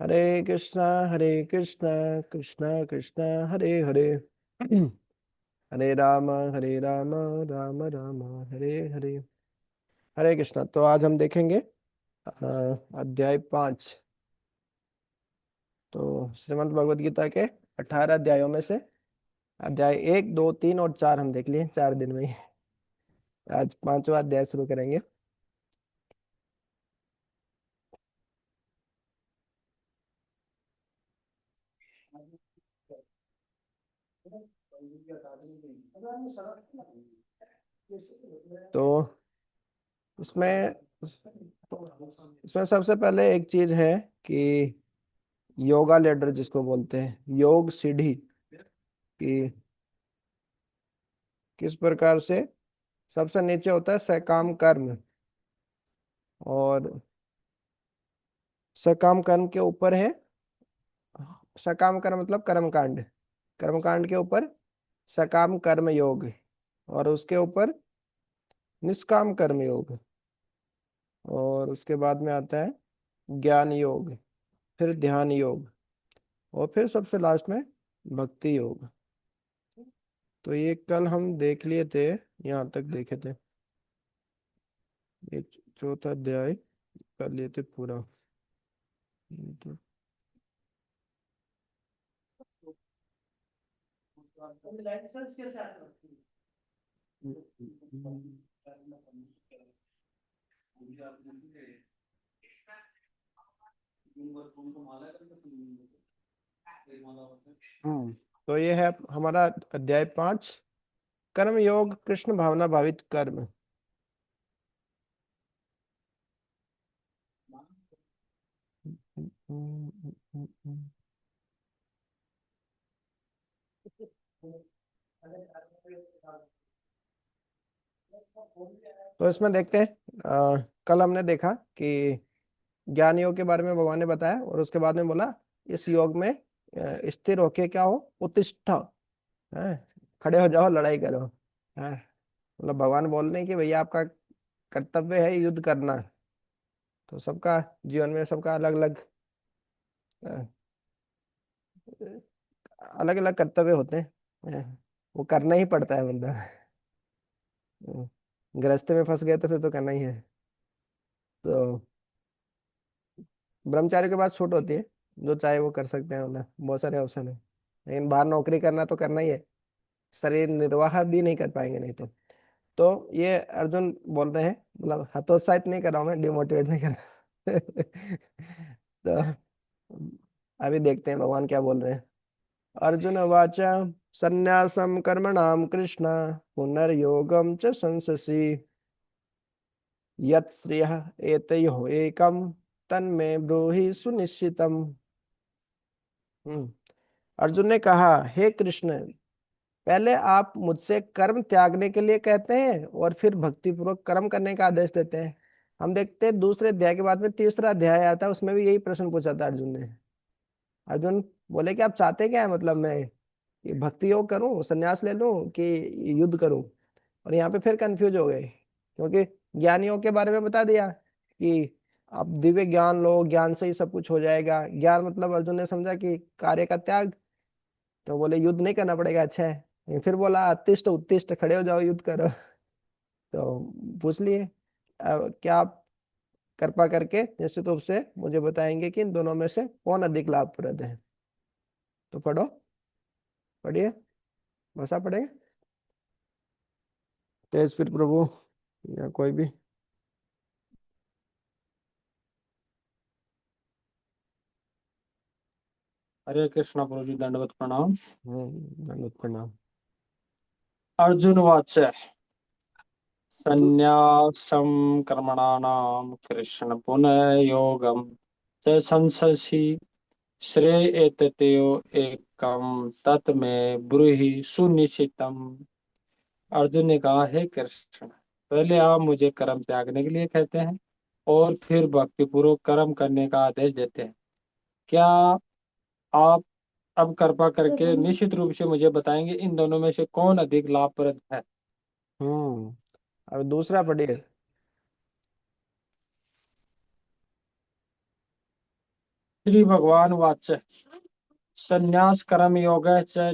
हरे कृष्णा कृष्णा कृष्णा हरे हरे हरे राम हरे राम राम राम हरे हरे। हरे कृष्णा। तो आज हम देखेंगे अध्याय 5। तो श्रीमद् भगवद गीता के 18 अध्यायों में से अध्याय 1, 2, 3 और 4 हम देख लिए 4 दिन में ही। आज 5वां अध्याय शुरू करेंगे। तो इसमें इसमें सबसे पहले एक चीज है कि योगा लेडर जिसको बोलते हैं, योग सीढ़ी, कि किस प्रकार से सबसे नीचे होता है सकाम कर्म, और सकाम कर्म के ऊपर है, सकाम कर्म मतलब कर्मकांड, कर्मकांड के ऊपर सकाम कर्म योग, और उसके ऊपर निष्काम कर्म योग, और उसके बाद में आता है ज्ञान योग, फिर ध्यान योग, और फिर सबसे लास्ट में भक्ति योग। तो ये कल हम देख लिए थे, यहाँ तक देखे थे। ये चौथा अध्याय कर लिए थे पूरा। तो तो ये है हमारा अध्याय 5, कर्म योग कृष्ण भावना भावित कर्म। तो इसमें देखते हैं, कल हमने देखा कि ज्ञान योग के बारे में भगवान ने बताया, और उसके बाद में बोला इस योग में स्थिर होके क्या हो, उत्तिष्ठ, हैं, खड़े हो जाओ, लड़ाई करो। हैं, मतलब भगवान बोल रहे हैं कि भैया आपका कर्तव्य है युद्ध करना। तो सबका जीवन में सबका अलग अलग अलग अलग कर्तव्य होते हैं। वो करना ही पड़ता है मतलब। गृहस्थी में फंस गए तो फिर तो करना ही है। तो ब्रह्मचारी के पास छूट होती है, जो चाहे वो कर सकते हैं, मतलब बहुत सारे अवसर है। लेकिन बाहर नौकरी करना तो करना ही है, शरीर निर्वाह भी नहीं कर पाएंगे नहीं तो ये अर्जुन बोल रहे हैं, मतलब हतोत्साहित नहीं कर रहा हूं मैं, डिमोटिवेट नहीं कर रहा। तो अभी देखते हैं भगवान क्या बोल रहे हैं। अर्जुन वाच संन्यासम कर्मणाम कृष्ण पुनर्योगम च संससि यत् श्रियः एतयोः एकम तन्मे ब्रूहि सुनिश्चितम। हम्म, अर्जुन ने कहा, हे कृष्ण, पहले आप मुझसे कर्म त्यागने के लिए कहते हैं और फिर भक्ति पूर्वक कर्म करने का आदेश देते हैं। हम देखते हैं दूसरे अध्याय के बाद में तीसरा अध्याय आता है, उसमें भी यही प्रश्न पूछा था अर्जुन ने। अर्जुन बोले कि आप चाहते क्या है, मतलब मैं ये भक्ति योग करूं, संन्यास ले लूं, कि युद्ध करूं। और यहाँ पे फिर कंफ्यूज हो गए, क्योंकि ज्ञान योग के बारे में बता दिया कि आप दिव्य ज्ञान लो, ज्ञान से ही सब कुछ हो जाएगा। ज्ञान मतलब अर्जुन ने समझा कि कार्य का त्याग। तो बोले युद्ध नहीं करना पड़ेगा, अच्छा है। फिर बोला अतिष्ठ उत्तिष्ठ, खड़े हो जाओ, युद्ध करो। तो पूछ लिए, क्या आप कृपा करके निश्चित रूप से मुझे बताएंगे कि इन दोनों में से कौन अधिक लाभप्रद है। तो पढ़ो, पढ़िए, भाषा पढ़ेंगे, तेज फिर प्रभु या कोई भी। हरे कृष्णा प्रभु जी, दंडवत प्रणाम। दंडवत प्रणाम। अर्जुन वाच संन्यासं कर्मणानां कृष्ण पुनः योगम च संससि श्रेय एतयो एकम तत् में ब्रूहि सुनिश्चितम। अर्जुन ने कहा, हे कृष्ण, पहले आप मुझे कर्म त्यागने के लिए कहते हैं और फिर भक्ति पूर्वक कर्म करने का आदेश देते हैं। क्या आप अब कृपा करके निश्चित रूप से मुझे बताएंगे इन दोनों में से कौन अधिक लाभप्रद है। हम्म अब दूसरा पढ़िए। श्री भगवान वाच संन्यास कर्म योग च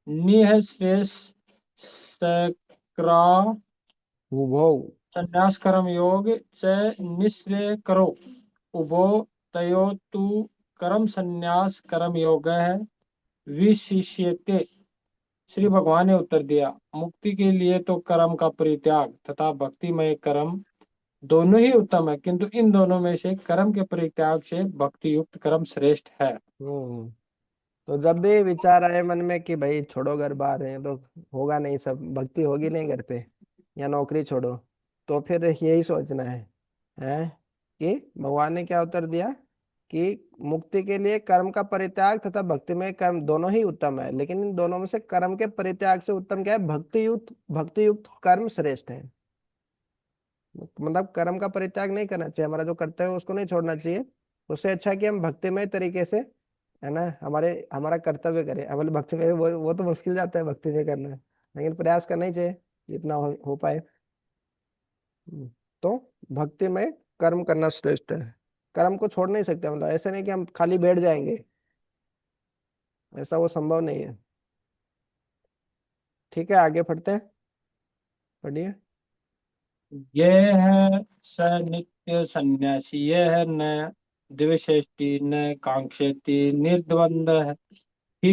निह श्रेष्ठ उभौ। संन्यास कर्म योग च निश्चय करो उभो तयो तु कर्म संन्यास कर्म योग है विशिष्यते। श्री भगवान ने उत्तर दिया, मुक्ति के लिए तो कर्म का परित्याग तथा भक्तिमय कर्म दोनों ही उत्तम है, किंतु इन दोनों में से कर्म के परित्याग से भक्ति युक्त कर्म श्रेष्ठ है। हम्म। तो जब भी विचार आए मन में कि भाई छोड़ो घर बार है तो होगा नहीं, सब भक्ति होगी नहीं घर पे, या नौकरी छोड़ो, तो फिर यही सोचना है कि भगवान ने क्या उत्तर दिया कि मुक्ति के लिए कर्म का परित्याग तथा भक्ति में कर्म दोनों ही उत्तम है, लेकिन इन दोनों में से कर्म के परित्याग से उत्तम क्या है, भक्ति युक्त कर्म श्रेष्ठ है। मतलब कर्म का परित्याग नहीं करना चाहिए, हमारा जो कर्तव्य है उसको नहीं छोड़ना चाहिए। उससे अच्छा है कि हम भक्तिमय तरीके से, है ना, हमारा कर्तव्य करें। अब भक्ति में वो तो मुश्किल जाता है भक्ति में करना, लेकिन प्रयास करना ही चाहिए जितना हो पाए। हम्म, तो भक्ति में कर्म करना श्रेष्ठ है। कर्म को छोड़ नहीं सकते, मतलब ऐसे नहीं कि हम खाली बैठ जाएंगे, ऐसा वो संभव नहीं है। ठीक है, आगे पढ़ते हैं, पढ़िए। ये है स नित्य सन्यासी, ये है न द्वेषति न कांक्षति निर्द्वंद है। ही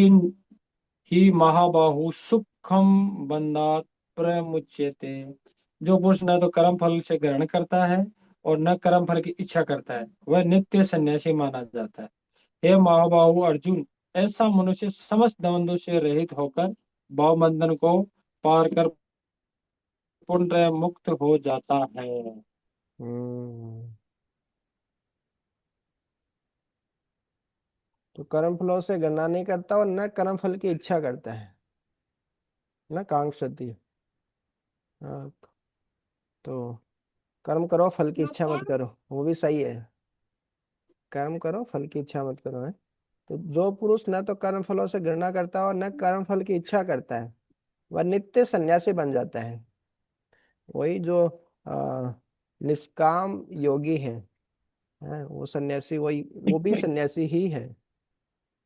ही महाबाहु सुखम बंधात प्रमुच्यते। जो पुरुष न तो कर्म फल से ग्रहण करता है और न कर्म फल की इच्छा करता है, वह नित्य सन्यासी माना जाता है। हे महाबाहु अर्जुन, ऐसा मनुष्य समस्त द्वंद्वों से रहित होकर भाव बंधन को पार कर पूर्ण मुक्त हो जाता है। हम्म। तो कर्म फलों से गणना नहीं करता और न कर्म फल की इच्छा करता है, न कांक्षति। हाँ, तो कर्म करो फल की इच्छा मत करो, वो भी सही है। कर्म करो फल की इच्छा मत करो है। तो जो पुरुष न तो कर्म फलों से घृणा करता है और न कर्म फल की इच्छा करता है, वह नित्य सन्यासी बन जाता है। वही जो निष्काम योगी है वो सन्यासी, वही वो भी सन्यासी ही है।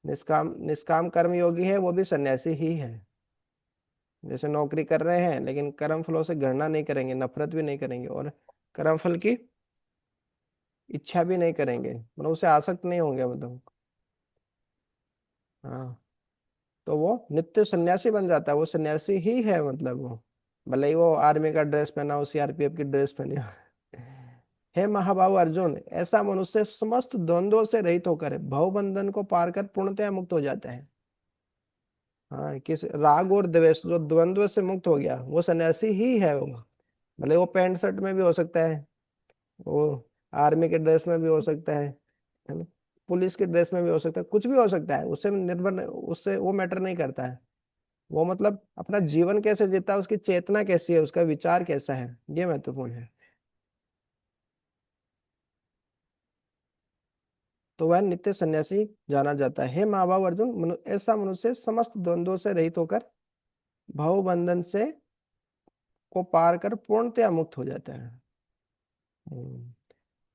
निष्काम निष्काम कर्म योगी है, वो भी सन्यासी ही है। जैसे नौकरी कर रहे हैं लेकिन कर्म फलों से घृणा नहीं करेंगे, नफरत भी नहीं करेंगे, और कर्म फल की इच्छा भी नहीं करेंगे, मतलब उसे आसक्त नहीं होंगे, मतलब। हाँ, तो वो नित्य सन्यासी बन जाता है, वो सन्यासी ही है, मतलब वो भले ही वो आर्मी का ड्रेस पहना हो, सीआरपीएफ की ड्रेस पहनी हो। हे महाबाहु अर्जुन, ऐसा मनुष्य समस्त द्वंद्वों से रहित होकर भव बंधन को पार कर पूर्णतया मुक्त हो जाता है। हाँ, किस राग और द्वेष जो द्वंद्व से मुक्त हो गया, वो सन्यासी ही है वो। भले वो पैंट शर्ट में भी हो सकता है, वो आर्मी के ड्रेस में भी हो सकता है ना, पुलिस के ड्रेस में भी हो सकता है, कुछ भी हो सकता है, उससे उससे वो मैटर नहीं करता है। वो मतलब अपना जीवन कैसे जीता है, उसकी चेतना कैसी है, उसका विचार कैसा है, ये महत्वपूर्ण है। तो वह नित्य सन्यासी जाना जाता है। हे महाभाव अर्जुन, ऐसा मनुष्य समस्त द्वंद्वों से रहित होकर भव बंधन से को पार कर पूर्णतया मुक्त हो जाता है। हम्म।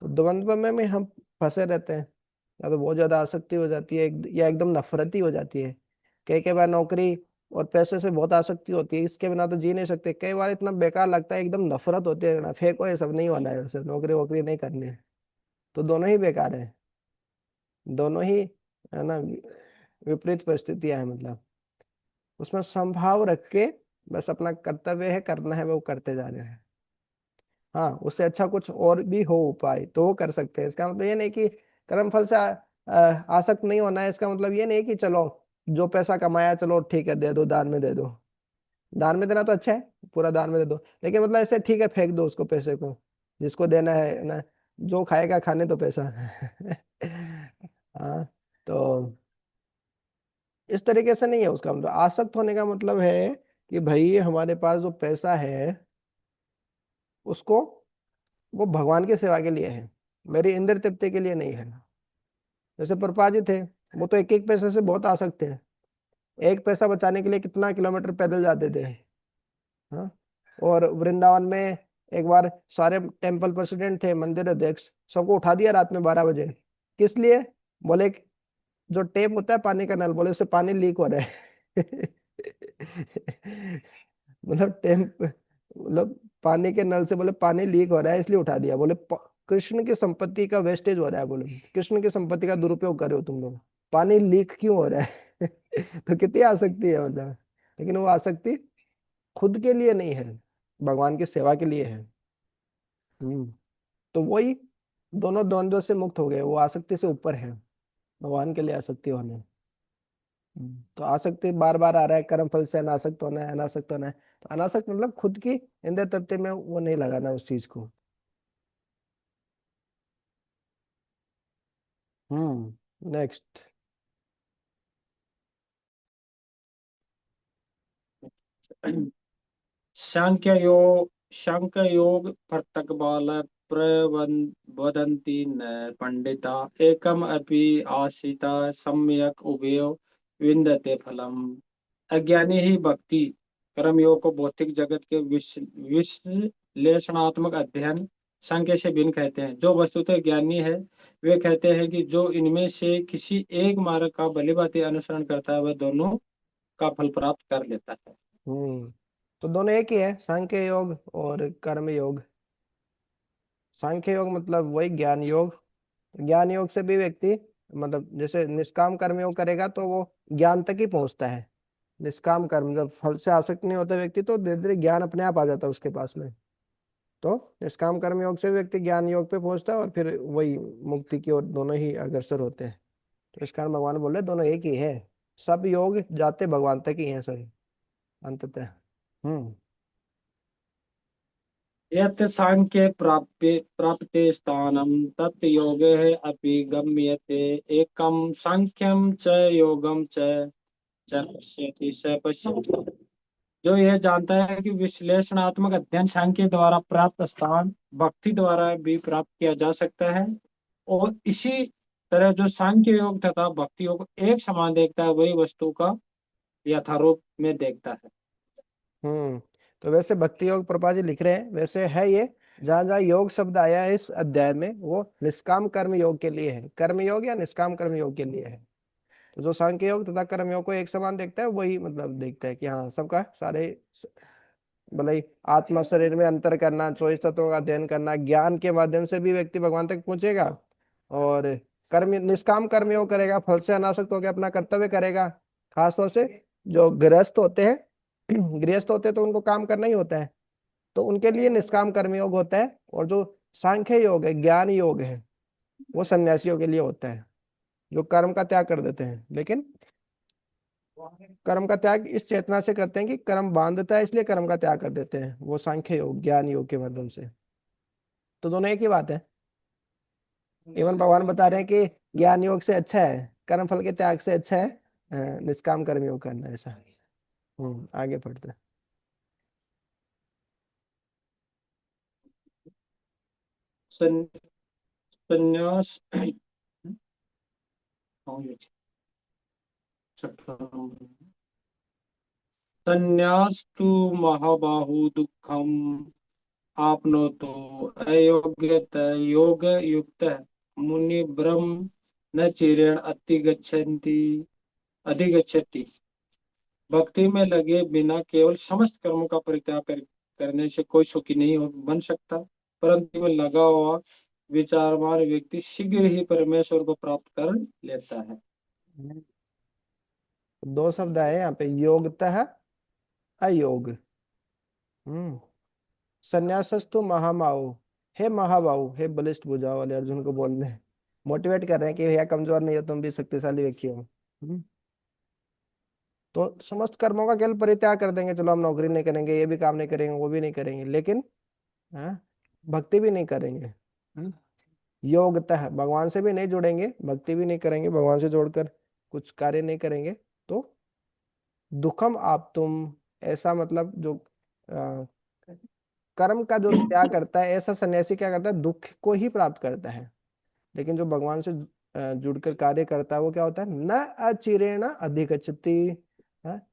तो द्वंद्व में हम फंसे रहते हैं, या तो बहुत ज्यादा आसक्ति हो जाती है, या एकदम नफरती हो जाती है। कई कई बार नौकरी और पैसे से बहुत आसक्ति होती है, इसके बिना तो जी नहीं सकते। कई बार इतना बेकार लगता है, एकदम नफरत होती है ना, फेंको ये सब, नहीं होना है वैसे, नौकरी वोकरी नहीं करनी है। तो दोनों ही बेकार है, दोनों ही, है ना, विपरीत परिस्थितियां हैं, मतलब उसमें संभाव रख के बस अपना कर्तव्य है, करना है, वो करते जा रहे हैं। हाँ, उससे अच्छा कुछ और भी हो उपाय तो वो कर सकते हैं। इसका मतलब ये नहीं कि कर्म फल से आसक्त नहीं होना है। इसका मतलब ये नहीं कि चलो जो पैसा कमाया चलो ठीक है दे दो, दान में दे दो। दान में देना तो अच्छा है, पूरा दान में दे दो, लेकिन मतलब ऐसे ठीक है फेंक दो उसको, पैसे को जिसको देना है ना, जो खाएगा खाने तो पैसा। हाँ, तो इस तरीके से नहीं है उसका मतलब। आसक्त होने का मतलब है कि भाई हमारे पास जो पैसा है उसको, वो भगवान की सेवा के लिए है, मेरी इंद्र तृप्ति के लिए नहीं है। जैसे प्रभुपाद जी थे, वो तो एक एक पैसे से बहुत आसक्त थे। एक पैसा बचाने के लिए कितना किलोमीटर पैदल जाते थे। हाँ, और वृंदावन में एक बार सारे टेम्पल प्रेसिडेंट थे, मंदिर अध्यक्ष, सबको उठा दिया रात में 12 बजे। किस लिए? बोले जो टेप होता है पानी का नल, बोले उससे पानी लीक हो रहा है। मतलब टेप, मतलब पानी के नल से बोले पानी लीक हो रहा है इसलिए उठा दिया। बोले कृष्ण की संपत्ति का वेस्टेज हो रहा है, बोले कृष्ण की संपत्ति का दुरुपयोग कर रहे हो तुम लोग, पानी लीक क्यों हो रहा है? तो कितनी आसक्ति है मतलब। लेकिन वो आसक्ति खुद के लिए नहीं है, भगवान की सेवा के लिए है। हम्म। तो वही दोनों द्वंद्व से मुक्त हो गए, वो आसक्ति से ऊपर है, भगवान के लिए आसक्ति होने। तो आसक्ति बार बार आ रहा है, कर्म फल से अनासक्त होना है, अनासक्त होना है। तो अनासक्त मतलब खुद की इंद्रिय तृप्ति में वो नहीं लगाना उस चीज को। नेक्स्ट। सांख्य योग पृथक् बाल प्रवदन्ति न पंडिता एकम अपि आसिता सम्यक उभयो विन्दते फलम। अज्ञानी ही भक्ति कर्मयोग को भौतिक जगत के विश्लेषणात्मक अध्ययन सांख्य से भिन्न कहते हैं। जो वस्तुतः ज्ञानी है वे कहते हैं कि जो इनमें से किसी एक मार्ग का भलीभांति अनुसरण करता है वह दोनों का फल प्राप्त कर लेता है। हम्म। तो दोनों एक ही है, सांख्य योग और कर्म योग। सांख्य योग मतलब वही ज्ञान योग। ज्ञान योग से भी व्यक्ति, मतलब जैसे निष्काम कर्म योग करेगा तो वो ज्ञान तक ही पहुंचता है। निष्काम कर्म, जब फल से आसक्त नहीं होता व्यक्ति तो धीरे धीरे ज्ञान अपने आप आ जाता है उसके पास में। तो निष्काम कर्म योग से व्यक्ति ज्ञान योग पे पहुंचता है और फिर वही मुक्ति की ओर दोनों ही अग्रसर होते हैं। तो इस कारण भगवान बोले दोनों एक ही है, सब योग जाते भगवान तक ही हैं सर, अंततः। हम्म। यत् सांख्ये प्राप्ते स्थानं तत् योगे अपि गम्यते एकं सांख्यं च योगं च पश्यति स पश्यति। जो यह जानता है कि विश्लेषणात्मक अध्ययन सांख्य द्वारा प्राप्त स्थान भक्ति द्वारा भी प्राप्त किया जा सकता है और इसी तरह जो सांख्य योग तथा भक्ति योग एक समान देखता है वही वस्तु का यथारूप में देखता है। हम्म। तो वैसे भक्ति योग प्रभुपाद जी लिख रहे हैं, वैसे है ये, जहाँ जहाँ योग शब्द आया है इस अध्याय में वो निष्काम कर्म योग के लिए है, कर्म योग या निष्काम कर्म योग के लिए है। तो जो सांख्य योग तथा कर्म योग को एक समान देखता है वही मतलब देखता है कि हाँ सबका सारे, भले ही आत्मा शरीर में अंतर करना, 24 तत्वों का अध्ययन करना, ज्ञान के माध्यम से भी व्यक्ति भगवान तक पहुंचेगा। और कर्म, निष्काम कर्म योग करेगा, फल से अनासक्त होकर अपना कर्तव्य करेगा। खासतौर से जो गृहस्थ होते हैं, गृहस्थ होते हैं तो उनको काम करना ही होता है, तो उनके लिए निष्काम कर्म योग होता है। और जो सांख्य योग है, ज्ञान योग है, वो सन्यासियों के लिए होता है, जो कर्म का त्याग कर देते हैं। लेकिन कर्म का त्याग इस चेतना से करते हैं कि कर्म बांधता है इसलिए कर्म का त्याग कर देते हैं, वो सांख्य योग ज्ञान योग के माध्यम से। तो दोनों एक ही बात है। इवन भगवान बता रहे हैं कि ज्ञान योग से अच्छा है, कर्म फल के त्याग से अच्छा है निष्काम कर्म योग करना, ऐसा। आगे पढ़ते हैं। सन्- संन्यास संन्यास्तु महाबाहु दुःखम आपनोतु अयोग्यत योग युक्त मुनि ब्रह्म न चिरेण अधिगच्छति। भक्ति में लगे बिना केवल समस्त कर्मों का परित्याग करने से कोई सुखी नहीं बन सकता, परंतु में लगा हुआ विचारवान व्यक्ति शीघ्र ही परमेश्वर को प्राप्त कर लेता है। दो शब्द आए यहाँ पे, योगतः अयोग। हम्म। संन्यासस्तु महामाओ, हे महाबाहु, हे बलिष्ठ भुजाओं वाले अर्जुन को बोल रहे हैं, मोटिवेट कर रहे हैं कि भैया कमजोर नहीं हो, तुम भी शक्तिशाली व्यक्ति हो। तो समस्त कर्मों का केवल परित्याग कर देंगे, चलो हम नौकरी नहीं करेंगे, ये भी काम नहीं करेंगे, वो भी नहीं करेंगे, लेकिन हाँ, भक्ति भी नहीं करेंगे। हम्म। योगतः भगवान से भी नहीं जुड़ेंगे, भक्ति भी नहीं करेंगे, भगवान से जोड़कर कुछ कार्य नहीं करेंगे, तो दुखम आप तुम, ऐसा मतलब जो अ, कर्म का जो त्याग करता है ऐसा सन्यासी क्या करता है, दुख को ही प्राप्त करता है। लेकिन जो भगवान से जुड़कर कार्य करता है वो क्या होता है, न अचिरेण अधिगच्छति। हाँ,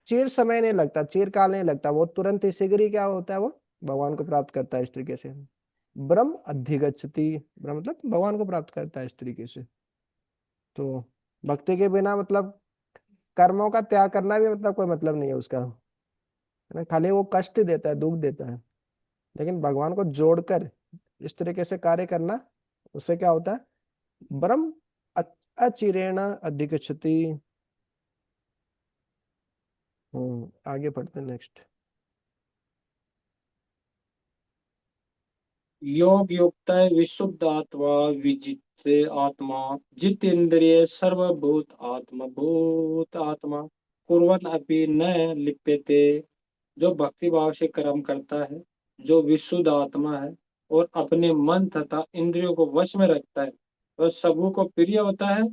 चिर समय नहीं लगता, चिर काल नहीं लगता, वो तुरंत ही शीघ्र ही क्या होता है, वो भगवान को प्राप्त करता है इस तरीके से। ब्रह्म अधिगच्छति, ब्रह्म मतलब भगवान को प्राप्त करता है इस तरीके से। तो भक्ति के बिना मतलब कर्मों का त्याग करना भी मतलब कोई मतलब नहीं है उसका, है ना, खाली वो कष्ट देता है, दुख देता है। लेकिन भगवान को जोड़कर इस तरीके से कार्य करना, उससे क्या होता है, ब्रह्म अचिरेण अधिगच्छति। आगे पढ़ते हैं नेक्स्ट। योग युक्त विशुद्ध आत्मा विजित आत्मा जितेन्द्रिय सर्वभूत आत्मा भूत आत्मा कुर्वन् अपि न लिप्यते। जो भक्ति भाव से कर्म करता है, जो विशुद्ध आत्मा है और अपने मन तथा इंद्रियों को वश में रखता है, वह सबों को प्रिय होता है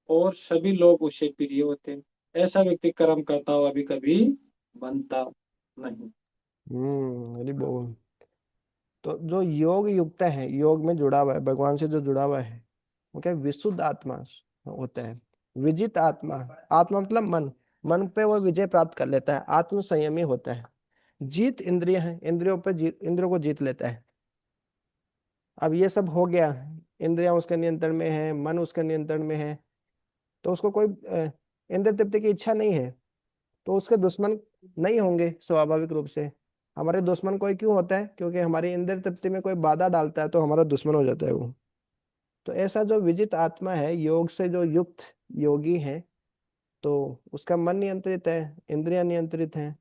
और सभी लोग उसे प्रिय होते हैं। ऐसा व्यक्ति कर्म करता हुआ भी कभी बनता नहीं। हरि बोल। तो जो योग युक्त है, योग में जुड़ा हुआ है, भगवान से जो जुड़ा हुआ है, वो क्या विशुद्ध आत्मा होता है। विजित आत्मा, आत्मा मतलब मन, मन पे वो विजय प्राप्त कर लेता है, आत्म संयमी होता है। जीत इंद्रिय है, इंद्रियों पे जीत, इंद्रियों को जीत लेता है। अब ये सब हो गया, इंद्रियां उसके नियंत्रण में है, मन उसके नियंत्रण में है, तो उसको कोई इंद्रिय तृप्ति की इच्छा नहीं है, तो उसके दुश्मन नहीं होंगे स्वाभाविक रूप से। हमारे दुश्मन कोई क्यों होता है, क्योंकि हमारी इंद्रिय तृप्ति में कोई बाधा डालता है तो हमारा दुश्मन हो जाता है वो। तो ऐसा जो विजित आत्मा है, योग से जो युक्त योगी है, तो उसका मन नियंत्रित है, इंद्रियां नियंत्रित हैं,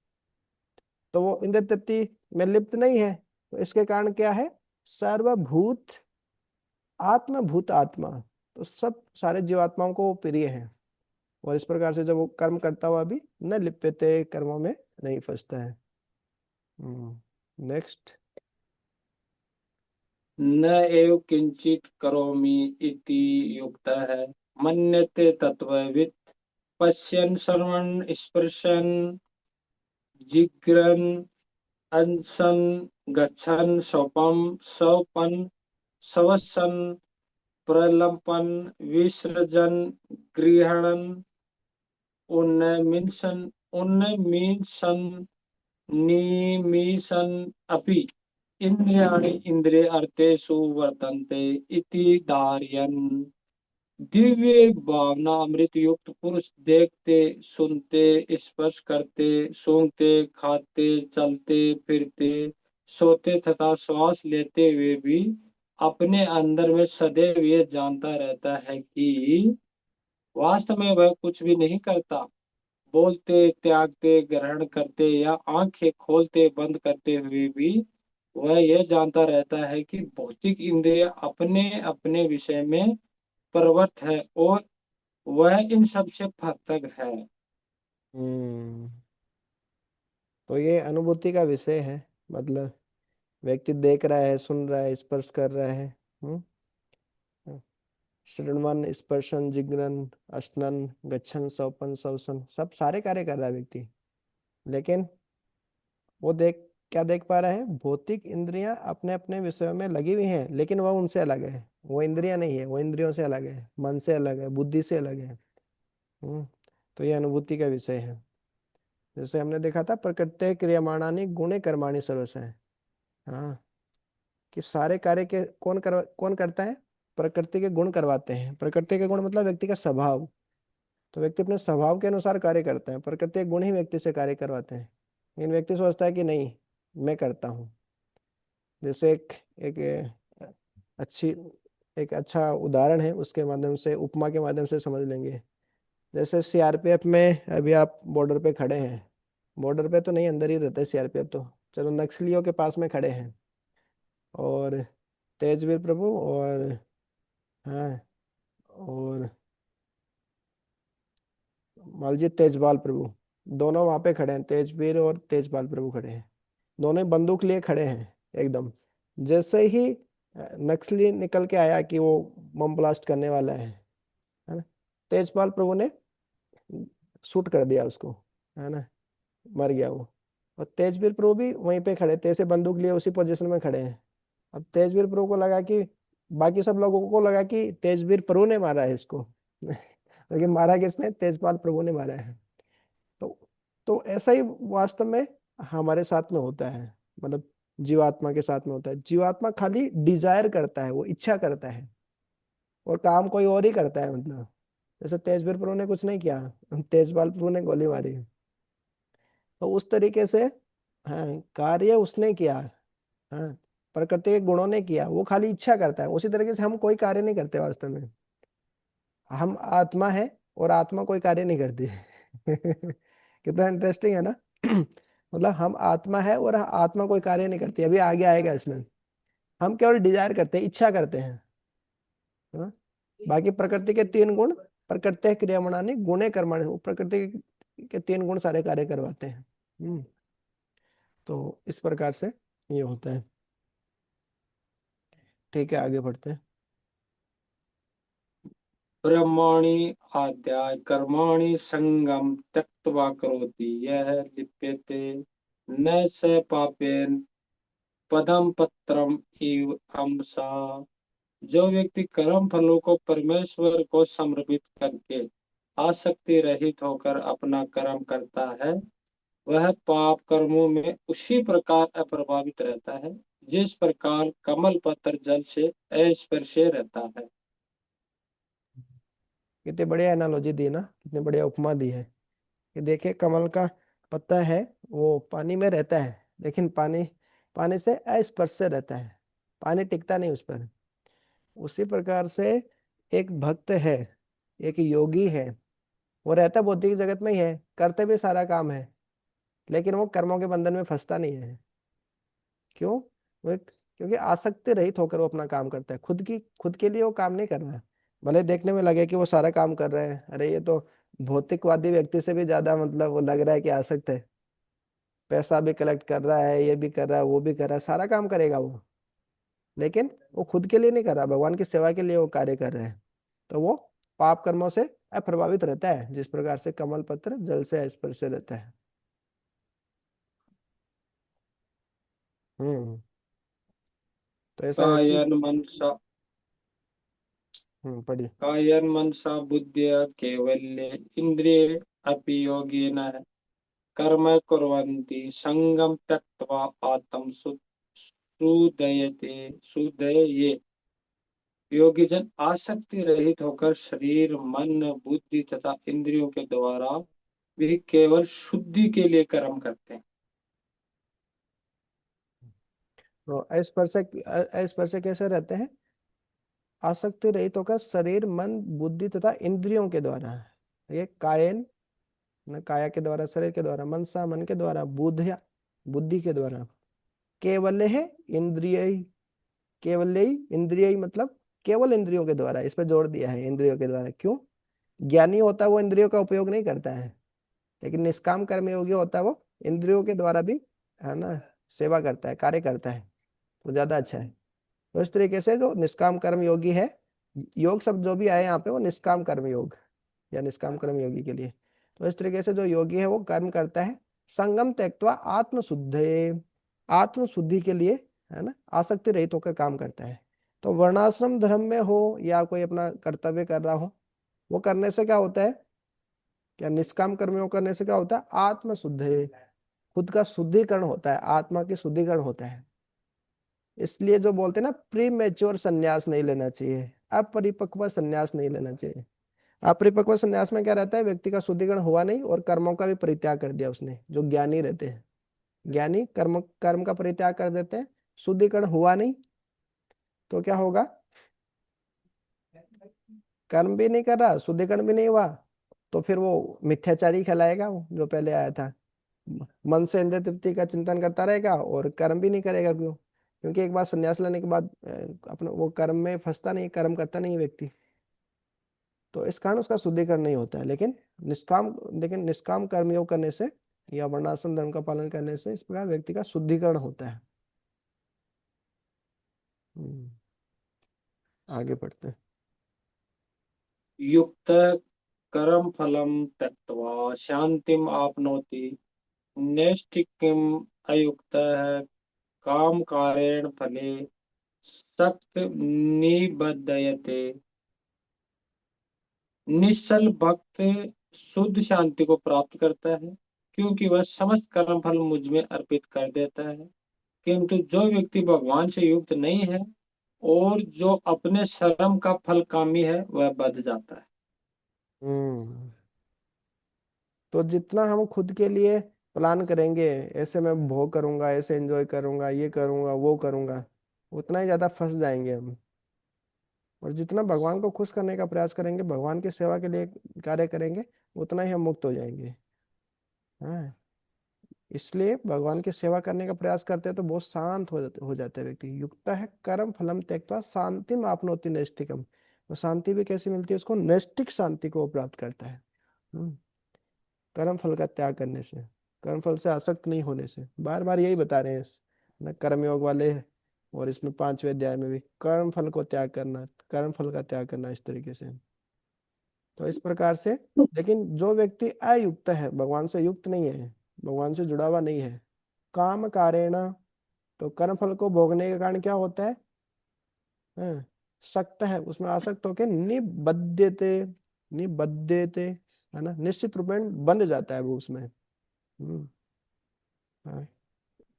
तो वो इंद्रिय तृप्ति में लिप्त नहीं है। तो इसके कारण क्या है, सर्वभूत आत्मभूत आत्मा, तो सब सारे जीवात्माओं को वो प्रिय है। और इस प्रकार से जब वो कर्म करता हुआ भी न लिप्यते, कर्मों में नहीं फंसता है। नेक्स्ट। न एव किंचित करोमि इति युक्तः मन्यते तत्त्ववित् पश्यन् श्रवन् स्पृशन् जिघ्रन् अंशन् गच्छन् स्वपन् स्वसन् प्रलम्बन् विसृजन् गृह्णन् उन्मिषन् उन्मिषन् निमिषन् अपि इन्द्रियाणि इन्द्रियार्थेषु वर्तन्ते इति धारयन्। दिव्य भावना अमृत युक्त पुरुष देखते सुनते स्पर्श करते सूंघते खाते चलते फिरते सोते तथा श्वास लेते हुए भी अपने अंदर में सदैव ये जानता रहता है कि वास्तव में वह कुछ भी नहीं करता। बोलते त्यागते ग्रहण करते या आंखें खोलते बंद करते हुए भी वह यह जानता रहता है कि भौतिक इंद्रिय अपने अपने विषय में प्रवृत्त है और वह इन सब से पृथक है। हम्म तो ये अनुभूति का विषय है, मतलब व्यक्ति देख रहा है, सुन रहा है, स्पर्श कर रहा है। हम्म श्रवण स्पर्शन जिघ्रन अश्नन गच्छन स्वपन स्वसन, सब सारे कार्य कर रहा है व्यक्ति। लेकिन वो देख क्या देख पा रहा है, भौतिक इंद्रियां अपने अपने विषयों में लगी हुई हैं, लेकिन वह उनसे अलग है। वो इंद्रियां नहीं है, वो इंद्रियों से अलग है, मन से अलग है, बुद्धि से अलग है। हम्म तो ये अनुभूति का विषय है। जैसे हमने देखा था, प्रकृति क्रियमाणानि गुणे कर्माणि सर्वश है। हाँ, कि सारे कार्य के कौन करता है, प्रकृति के गुण करवाते हैं। प्रकृति के गुण मतलब व्यक्ति का स्वभाव। तो व्यक्ति अपने स्वभाव के अनुसार कार्य करता है, प्रकृति के गुण ही व्यक्ति से कार्य करवाते हैं। लेकिन व्यक्ति सोचता है कि नहीं, मैं करता हूँ। जैसे एक अच्छी एक अच्छा उदाहरण है, उसके माध्यम से, उपमा के माध्यम से समझ लेंगे। जैसे सीआरपीएफ में अभी आप बॉर्डर पे खड़े हैं, बॉर्डर पे तो नहीं, अंदर ही रहते सीआरपीएफ तो, चलो नक्सलियों के पास में खड़े हैं, और तेजवीर प्रभु और, हाँ, और मान लीजिए तेजपाल प्रभु, दोनों वहां पे खड़े हैं, तेजवीर और तेजपाल प्रभु खड़े हैं, दोनों ही बंदूक लिए खड़े हैं एकदम। जैसे ही नक्सली निकल के आया कि वो बम ब्लास्ट करने वाला है ना, तेजपाल प्रभु ने शूट कर दिया उसको, है ना, मर गया वो। और तेजवीर प्रभु भी वहीं पे खड़े थे, ऐसे बंदूक लिए उसी पोजीशन में खड़े हैं। अब तेजवीर प्रभु को लगा कि, बाकी सब लोगों को लगा कि तेजवीर प्रभु ने मारा है इसको लेकिन मारा किसने, तेजपाल प्रभु ने मारा है। तो तो ऐसा ही वास्तव में हमारे साथ में होता है। मतलब जीवात्मा के साथ में होता है। जीवात्मा खाली डिजायर करता है, वो इच्छा करता है, और काम कोई और ही करता है। मतलब जैसे तेजवीर प्रभु ने कुछ नहीं किया, तेजपाल प्रभु ने गोली मारी, तो उस तरीके से हाँ कार्य उसने किया। हाँ, प्रकृति के गुणों ने किया, वो खाली इच्छा करता है। उसी तरीके से हम कोई कार्य नहीं करते वास्तव में। हम आत्मा है और आत्मा कोई कार्य नहीं करती। कितना इंटरेस्टिंग है ना। मतलब हम आत्मा है और आत्मा कोई कार्य नहीं करती, अभी आगे आएगा इसमें। हम केवल डिजायर करते हैं, इच्छा करते हैं। हाँ? बाकी प्रकृति के तीन गुण, प्रकृति क्रियमाणानि गुणे कर्माणि, वो प्रकृति के तीन गुण सारे कार्य करवाते हैं। तो इस प्रकार से ये होता है। ठीक है, आगे बढ़ते हैं। ब्रह्माणि आद्याय कर्माणि संगम त्यक्त्वा करोति यह लिप्यते न स पापेन पदम पत्रम इव अम्सा। जो व्यक्ति कर्म फलों को परमेश्वर को समर्पित करके आसक्ति रहित होकर अपना कर्म करता है, वह पाप कर्मों में उसी प्रकार अप्रभावित रहता है जिस प्रकार कमल पत्र जल से अस्पर्शे रहता है। कितनी बढ़िया एनालॉजी दी ना, कितनी बढ़िया उपमा दी है। कि देखिए कमल का पत्ता है, वो पानी में रहता है, लेकिन पानी पानी से अस्पर्श से रहता है, पानी टिकता नहीं उस पर। उसी प्रकार से एक भक्त है, एक योगी है, वो रहता भौतिक जगत में ही है, करते भी सारा काम है, लेकिन वो कर्मों के बंधन में फंसता नहीं है। क्यों? क्योंकि आसक्ति रहित होकर वो अपना काम करता है, खुद के लिए वो काम नहीं कर रहा है। भले देखने में लगे कि वो सारा काम कर रहे हैं, अरे ये तो भौतिकवादी व्यक्ति से भी ज्यादा मतलब वो लग रहा है कि आसक्त है, पैसा भी कलेक्ट कर रहा है, ये भी कर रहा है, वो भी कर रहा है, सारा काम करेगा वो, लेकिन वो खुद के लिए नहीं कर रहा, भगवान की सेवा के लिए वो कार्य कर रहे हैं। तो वो पाप कर्मों से अप्रभावित रहता है, जिस प्रकार से कमल पत्र जल से स्पर्श रहता है। हम्म। तो ऐसा व्यक्ति। कायन मनसा पढ़िए। कायन मनसा बुद्धिया कैवल्य इंद्रिय अपि योगिन कर्म कुर्वन्ति संगम त्यक्त्वा आत्म सुदयते सुदये। योगी जन आसक्ति रहित होकर शरीर मन बुद्धि तथा इंद्रियों के द्वारा भी केवल शुद्धि के लिए कर्म करते हैं। तो अस्पर्श कैसे रहते हैं? आसक्ति रहित होकर शरीर मन बुद्धि तथा इंद्रियों के द्वारा, ये कायन न काया के द्वारा, शरीर के द्वारा, मनसा मन के द्वारा, बुद्धिया बुद्धि के द्वारा, केवल है इंद्रिय, केवल इंद्रिय मतलब केवल इंद्रियों के द्वारा, इस पर जोड़ दिया है, इंद्रियों के द्वारा। क्यों? ज्ञानी होता है वो इंद्रियों का उपयोग नहीं करता है, लेकिन निष्काम कर्म योगी होता है वो इंद्रियों के द्वारा भी, है ना, सेवा करता है, कार्य करता है, तो ज्यादा अच्छा है। तो इस तरीके से जो निष्काम कर्म योगी है, योग शब्द जो भी आए यहाँ पे वो निष्काम कर्म योग या निष्काम कर्म योगी के लिए। तो इस तरीके से जो योगी है वो कर्म करता है संगम त्यक्त्वा आत्मशुद्धे, आत्मशुद्धि के लिए, है ना, आसक्ति रहित होकर काम करता है। तो वर्णाश्रम धर्म में हो या कोई अपना कर्तव्य कर रहा हो, वो करने से क्या होता है, क्या निष्काम कर्मियों करने से क्या होता है? आत्मशुद्धे, खुद का शुद्धिकरण होता है, आत्मा की शुद्धिकरण होता है। इसलिए जो बोलते हैं ना, प्री मेच्योर संन्यास नहीं लेना चाहिए, अपरिपक्व संन्यास नहीं लेना चाहिए। अपरिपक्व संन्यास में क्या रहता है, व्यक्ति का शुद्धिकरण हुआ नहीं और कर्मों का भी परित्याग कर दिया उसने, जो ज्ञानी रहते हैं। ज्ञानी कर्म कर्म का परित्याग कर देते हैं, शुद्धिकरण हुआ नहीं, तो क्या होगा? कर्म भी नहीं कर रहा, शुद्धिकरण भी नहीं हुआ, तो फिर वो मिथ्याचारी कहलाएगा, वो जो पहले आया था। मन से इंद्रिय तृप्ति का चिंतन करता रहेगा और कर्म भी नहीं करेगा। क्यों? क्योंकि एक बार संन्यास लेने के बाद अपना वो कर्म में फंसता नहीं, कर्म करता नहीं व्यक्ति, तो इस कारण उसका शुद्धिकरण नहीं होता है। लेकिन निष्काम कर्मयोग करने से या वर्णाश्रम धर्म का पालन करने से इस प्रकार व्यक्ति का शुद्धिकरण होता है। हम्म, आगे बढ़ते हैं। युक्त कर्म फलम त्यक्त्वा शांतिम आपनोति नैष्ठिक्यम अयुक्त काम कारेण फले सक्त निबद्धयते। निश्चल भक्त शुद्ध शांति को प्राप्त करता है क्योंकि वह समस्त कर्म फल मुझ में अर्पित कर देता है। किंतु जो व्यक्ति भगवान से युक्त नहीं है और जो अपने श्रम का फल कामी है वह बध जाता है। हम्म। तो जितना हम खुद के लिए प्लान करेंगे, ऐसे मैं भोग करूंगा, ऐसे एंजॉय करूंगा, ये करूंगा, वो करूंगा, उतना ही ज्यादा फंस जाएंगे हम। और जितना भगवान को खुश करने का प्रयास करेंगे, भगवान की सेवा के लिए कार्य करेंगे, उतना ही हम मुक्त हो जाएंगे। हाँ। इसलिए भगवान की सेवा करने का प्रयास करते हैं तो बहुत शांत हो जाता है व्यक्ति। युक्त है कर्म फलम त्यक्त्वा शांति में आपनोति नैष्ठिकम। और शांति भी कैसे मिलती है उसको? नैष्ठिक शांति को वो प्राप्त करता है। हम्म। कर्म फल का त्याग करने से, कर्म फल से आसक्त नहीं होने से। बार बार यही बता रहे हैं ना कर्म योग वाले। और इसमें 5वें अध्याय में भी कर्म फल को त्याग करना, कर्म फल का त्याग करना, इस तरीके से। तो इस प्रकार से। लेकिन जो व्यक्ति अयुक्त है, भगवान से युक्त नहीं है, भगवान से जुड़ा हुआ नहीं है, काम कारेण, तो कर्म फल को भोगने के कारण क्या होता है? हाँ, सक्त है, उसमें आसक्त होके निबद्धते, निबद्धते, है ना, निश्चित रूप में बंध जाता है वो उसमें। हम्म। हाँ,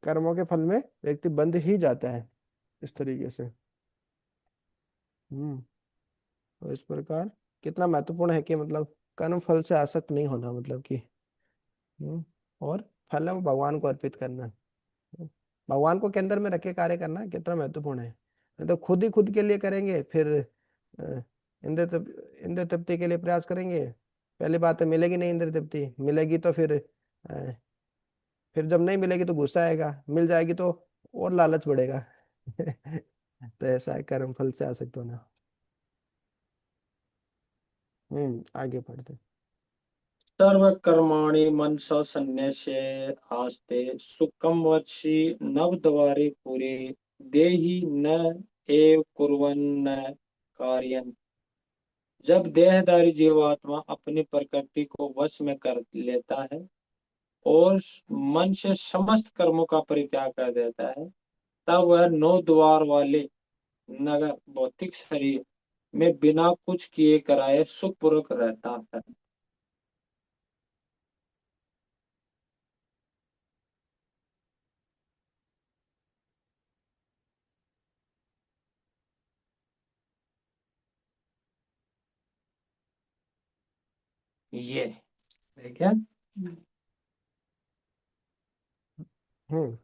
कर्मों के फल में व्यक्ति बंध ही जाता है, इस तरीके से। हम्म। तो इस प्रकार कितना महत्वपूर्ण है कि मतलब कर्म फल से आसक्त नहीं होना, मतलब कि। हम्म। और फल है वो भगवान को अर्पित करना। भगवान को केंद्र में रखे कार्य करना कितना महत्वपूर्ण है। नहीं तो खुद ही खुद के लिए करेंगे, फिर इंद्र तृप्ति के लिए प्रयास करेंगे। पहली बात है, मिलेगी नहीं इंद्र तृप्ति, मिलेगी तो फिर जब नहीं मिलेगी तो गुस्सा आएगा, मिल जाएगी तो और लालच बढ़ेगा। तो ऐसा है कर्म फल से आसक्त होना। आगे पढ़ते। सर्व कर्माणि मनसा संन्यास्य आस्ते सुखम वत्सि नवद्वारे पुरे देहि न एव कुर्वन्न कार्यं। जब देहधारी जीवात्मा अपनी प्रकृति को वश में कर लेता है और मन से समस्त कर्मों का परित्याग कर देता है, तब वह 9 द्वार वाले नगर भौतिक शरीर में बिना कुछ किए कराए सुखपूर्वक रहता है। ये ठीक है। हम्म।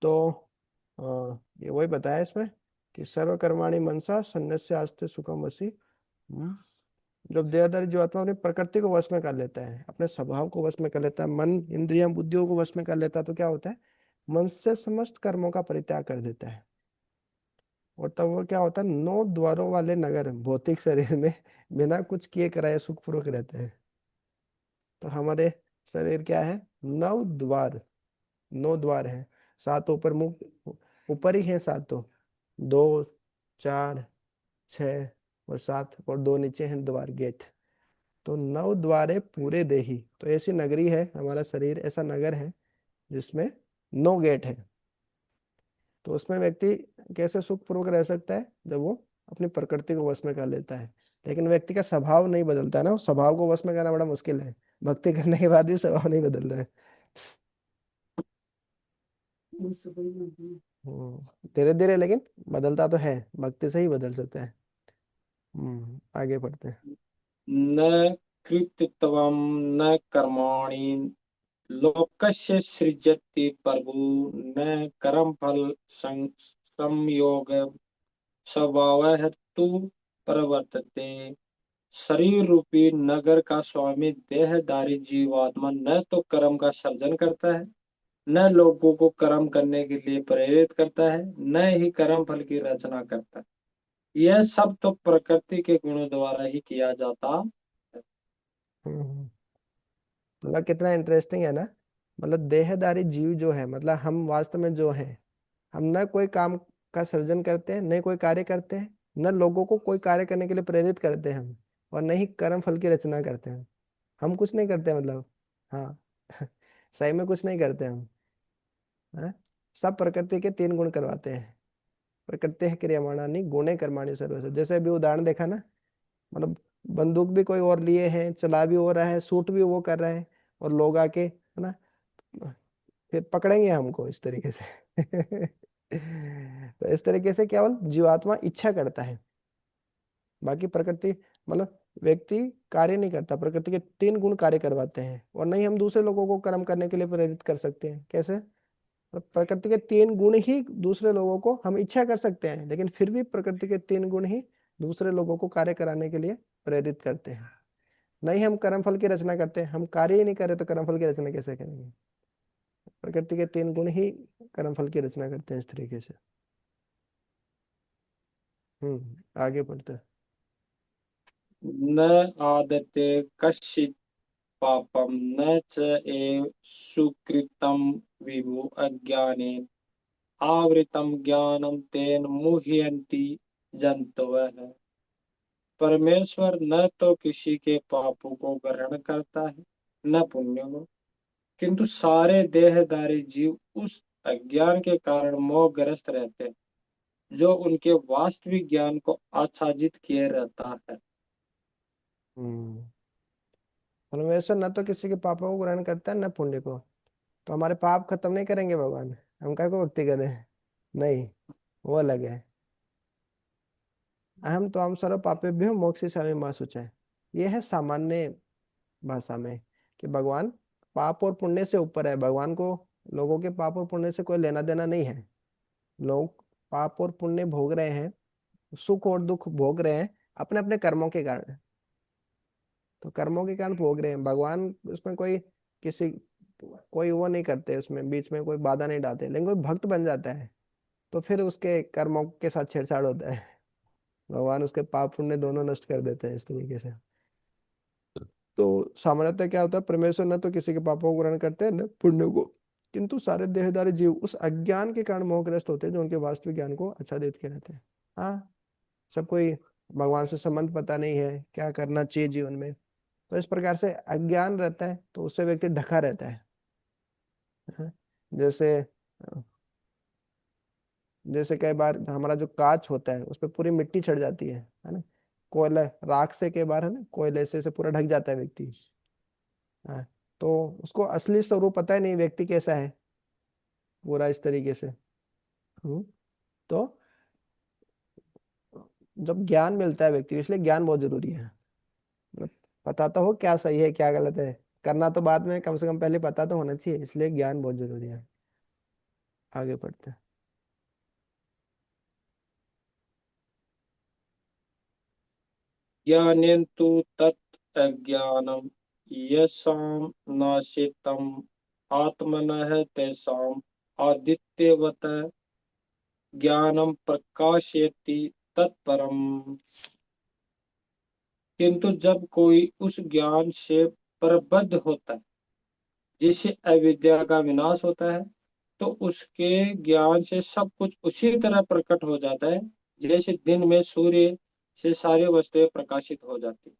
तो ये वही बताया इसमें कि सर्वकर्माणि मनसा संन्यास्य आस्ते सुखम वसी। हम्म। जब देहधारी जीवात्मा अपनी प्रकृति को वश में कर लेता है, अपने स्वभाव को वश में कर लेता है, मन इंद्रियम बुद्धियों को वश में कर लेता है, तो क्या होता है? मन से समस्त कर्मों का परित्याग कर देता है। और तब वो क्या होता है? 9 द्वारों वाले नगर भौतिक शरीर में बिना कुछ किए कराए सुखपूर्वक रहते हैं। तो हमारे शरीर क्या है? 9 द्वार, 9 द्वार है। 7 ऊपर मुख, ऊपर ही है 7 तो। 2, 4, 6 और 7, और 2 नीचे हैं द्वार, गेट। तो 9 द्वारे पूरे देही, तो ऐसी नगरी है हमारा शरीर, ऐसा नगर है जिसमें 9 गेट है। तो उसमें व्यक्ति कैसे सुखपूर्वक रह सकता है? जब वो अपनी प्रकृति को वश में कर लेता है। लेकिन व्यक्ति का स्वभाव नहीं बदलता है ना, उस स्वभाव को वश में करना बड़ा मुश्किल है। भक्ति करने के बाद भी स्वभाव नहीं बदल रहा है। धीरे धीरे लेकिन बदलता तो है, भक्ति से ही बदल सकता है। आगे पढ़ते हैं। न कृत्यत्वं न कर्माणि लोकस्य सृजति प्रभु न कर्मफल संयोग स्वभावः तु प्रवर्तते। शरीर रूपी नगर का स्वामी देहधारी जीवात्मा न तो कर्म का सर्जन करता है, न लोगों को कर्म करने के लिए प्रेरित करता है, न ही कर्म फल की रचना करता है। यह सब तो प्रकृति के गुणों द्वारा ही किया जाता है। हम्म। मतलब कितना इंटरेस्टिंग है ना। मतलब देहधारी जीव जो है, मतलब हम वास्तव में जो है, हम न कोई काम का सृजन करते हैं, न कोई कार्य करते हैं, न लोगों को कोई कार्य करने के लिए प्रेरित करते हैं हम, और न ही कर्म फल की रचना करते हैं। हम कुछ नहीं करते मतलब। हाँ। सही में कुछ नहीं करते हम। हाँ? सब प्रकृति के 3 गुण करवाते हैं। प्रकृति है क्रियमाणानि गुणे कर्माणि सर्वस्व। जैसे अभी उदाहरण देखा ना, मतलब बंदूक भी कोई और लिए हैं, चला भी हो रहा है, शूट भी वो कर रहा है, और लोग आके, है ना, फिर पकड़ेंगे हमको इस तरीके से। तो इस तरीके से केवल जीवात्मा इच्छा करता है, बाकी प्रकृति मतलब व्यक्ति कार्य नहीं करता। प्रकृति के 3 गुण कार्य करवाते हैं, और नहीं हम दूसरे लोगों को कर्म करने के लिए प्रेरित कर सकते हैं। कैसे? तो प्रकृति के 3 गुण ही दूसरे लोगों को, हम इच्छा कर सकते हैं लेकिन फिर भी प्रकृति के 3 गुण ही दूसरे लोगों को कार्य कराने के लिए प्रेरित करते हैं। नहीं हम कर्मफल की रचना करते हैं, हम कार्य ही नहीं करें तो कर्मफल की रचना कैसे करेंगे? प्रकृति के 3 गुण ही कर्मफल की रचना करते हैं इस तरीके से। आगे पढ़ते हैं। न आदते कश्चित् पापम न च एव सुकृतं विभु अज्ञानेन आवृतम ज्ञानम तेन मुह्यन्ति जन्तवः। परमेश्वर न तो किसी के पापों को ग्रहण करता है न पुण्य को, किंतु सारे देहधारी जीव उस अज्ञान के कारण मोहग्रस्त रहते हैं जो उनके वास्तविक ज्ञान को आच्छादित किए रहता है। हम्म परमेश्वर न तो किसी के पापों को ग्रहण करता है न पुण्य को, तो हमारे पाप खत्म नहीं करेंगे भगवान? हम क्या को भक्ति करें? नहीं, वो अलग है। अहम तो हम सर्व पापेभ्यो मोक्षयिष्यामि मा शुचः। ये है सामान्य भाषा में कि भगवान पाप और पुण्य से ऊपर है। भगवान को लोगों के पाप और पुण्य से कोई लेना देना नहीं है। लोग पाप और पुण्य भोग रहे हैं, सुख और दुख भोग रहे हैं अपने अपने कर्मों के कारण। तो कर्मों के कारण भोग रहे हैं, भगवान उसमें कोई किसी कोई वो नहीं करते, उसमें बीच में कोई बाधा नहीं डालते। लेकिन कोई भक्त बन जाता है तो फिर उसके कर्मों के साथ छेड़छाड़ होता है। भगवान उसके पाप पुण्य दोनों नष्ट कर देते हैं इस तरीके से। तो सामान्यतः क्या होता है, परमेश्वर न तो किसी के पापों को ग्रहण करते हैं न पुण्य को, किंतु सारे देहधारी जीव उस अज्ञान के कारण मोहग्रस्त होते हैं जो उनके वास्तविक ज्ञान को आच्छादित के रहते हैं। हाँ, सब कोई भगवान से संबंध पता नहीं है, क्या करना चाहिए जीवन में, तो इस प्रकार से अज्ञान रहता है तो उससे व्यक्ति ढका रहता है। हाँ, जैसे जैसे कई बार हमारा जो कांच होता है उस पर पूरी मिट्टी चढ़ जाती है ना। कोयला राख से कई बार है ना, कोयले से पूरा ढक जाता है व्यक्ति। हाँ, तो उसको असली स्वरूप पता ही नहीं व्यक्ति कैसा है पूरा इस तरीके से। तो जब ज्ञान मिलता है व्यक्ति, इसलिए ज्ञान बहुत जरूरी है। मतलब पता तो हो क्या सही है क्या गलत है, करना तो बाद में, कम से कम पहले पता तो होना चाहिए, इसलिए ज्ञान बहुत जरूरी है। आगे पढ़ते हैं। ज्ञानेन तु तत् अज्ञानम यशाम नाशितम आत्मनः तेषाम आदित्यवत ज्ञानम प्रकाशयति तत्परम। किंतु जब कोई उस ज्ञान से प्रबद्ध होता है जिससे अविद्या का विनाश होता है, तो उसके ज्ञान से सब कुछ उसी तरह प्रकट हो जाता है जैसे दिन में सूर्य से सारी वस्तुएं प्रकाशित हो जाती है।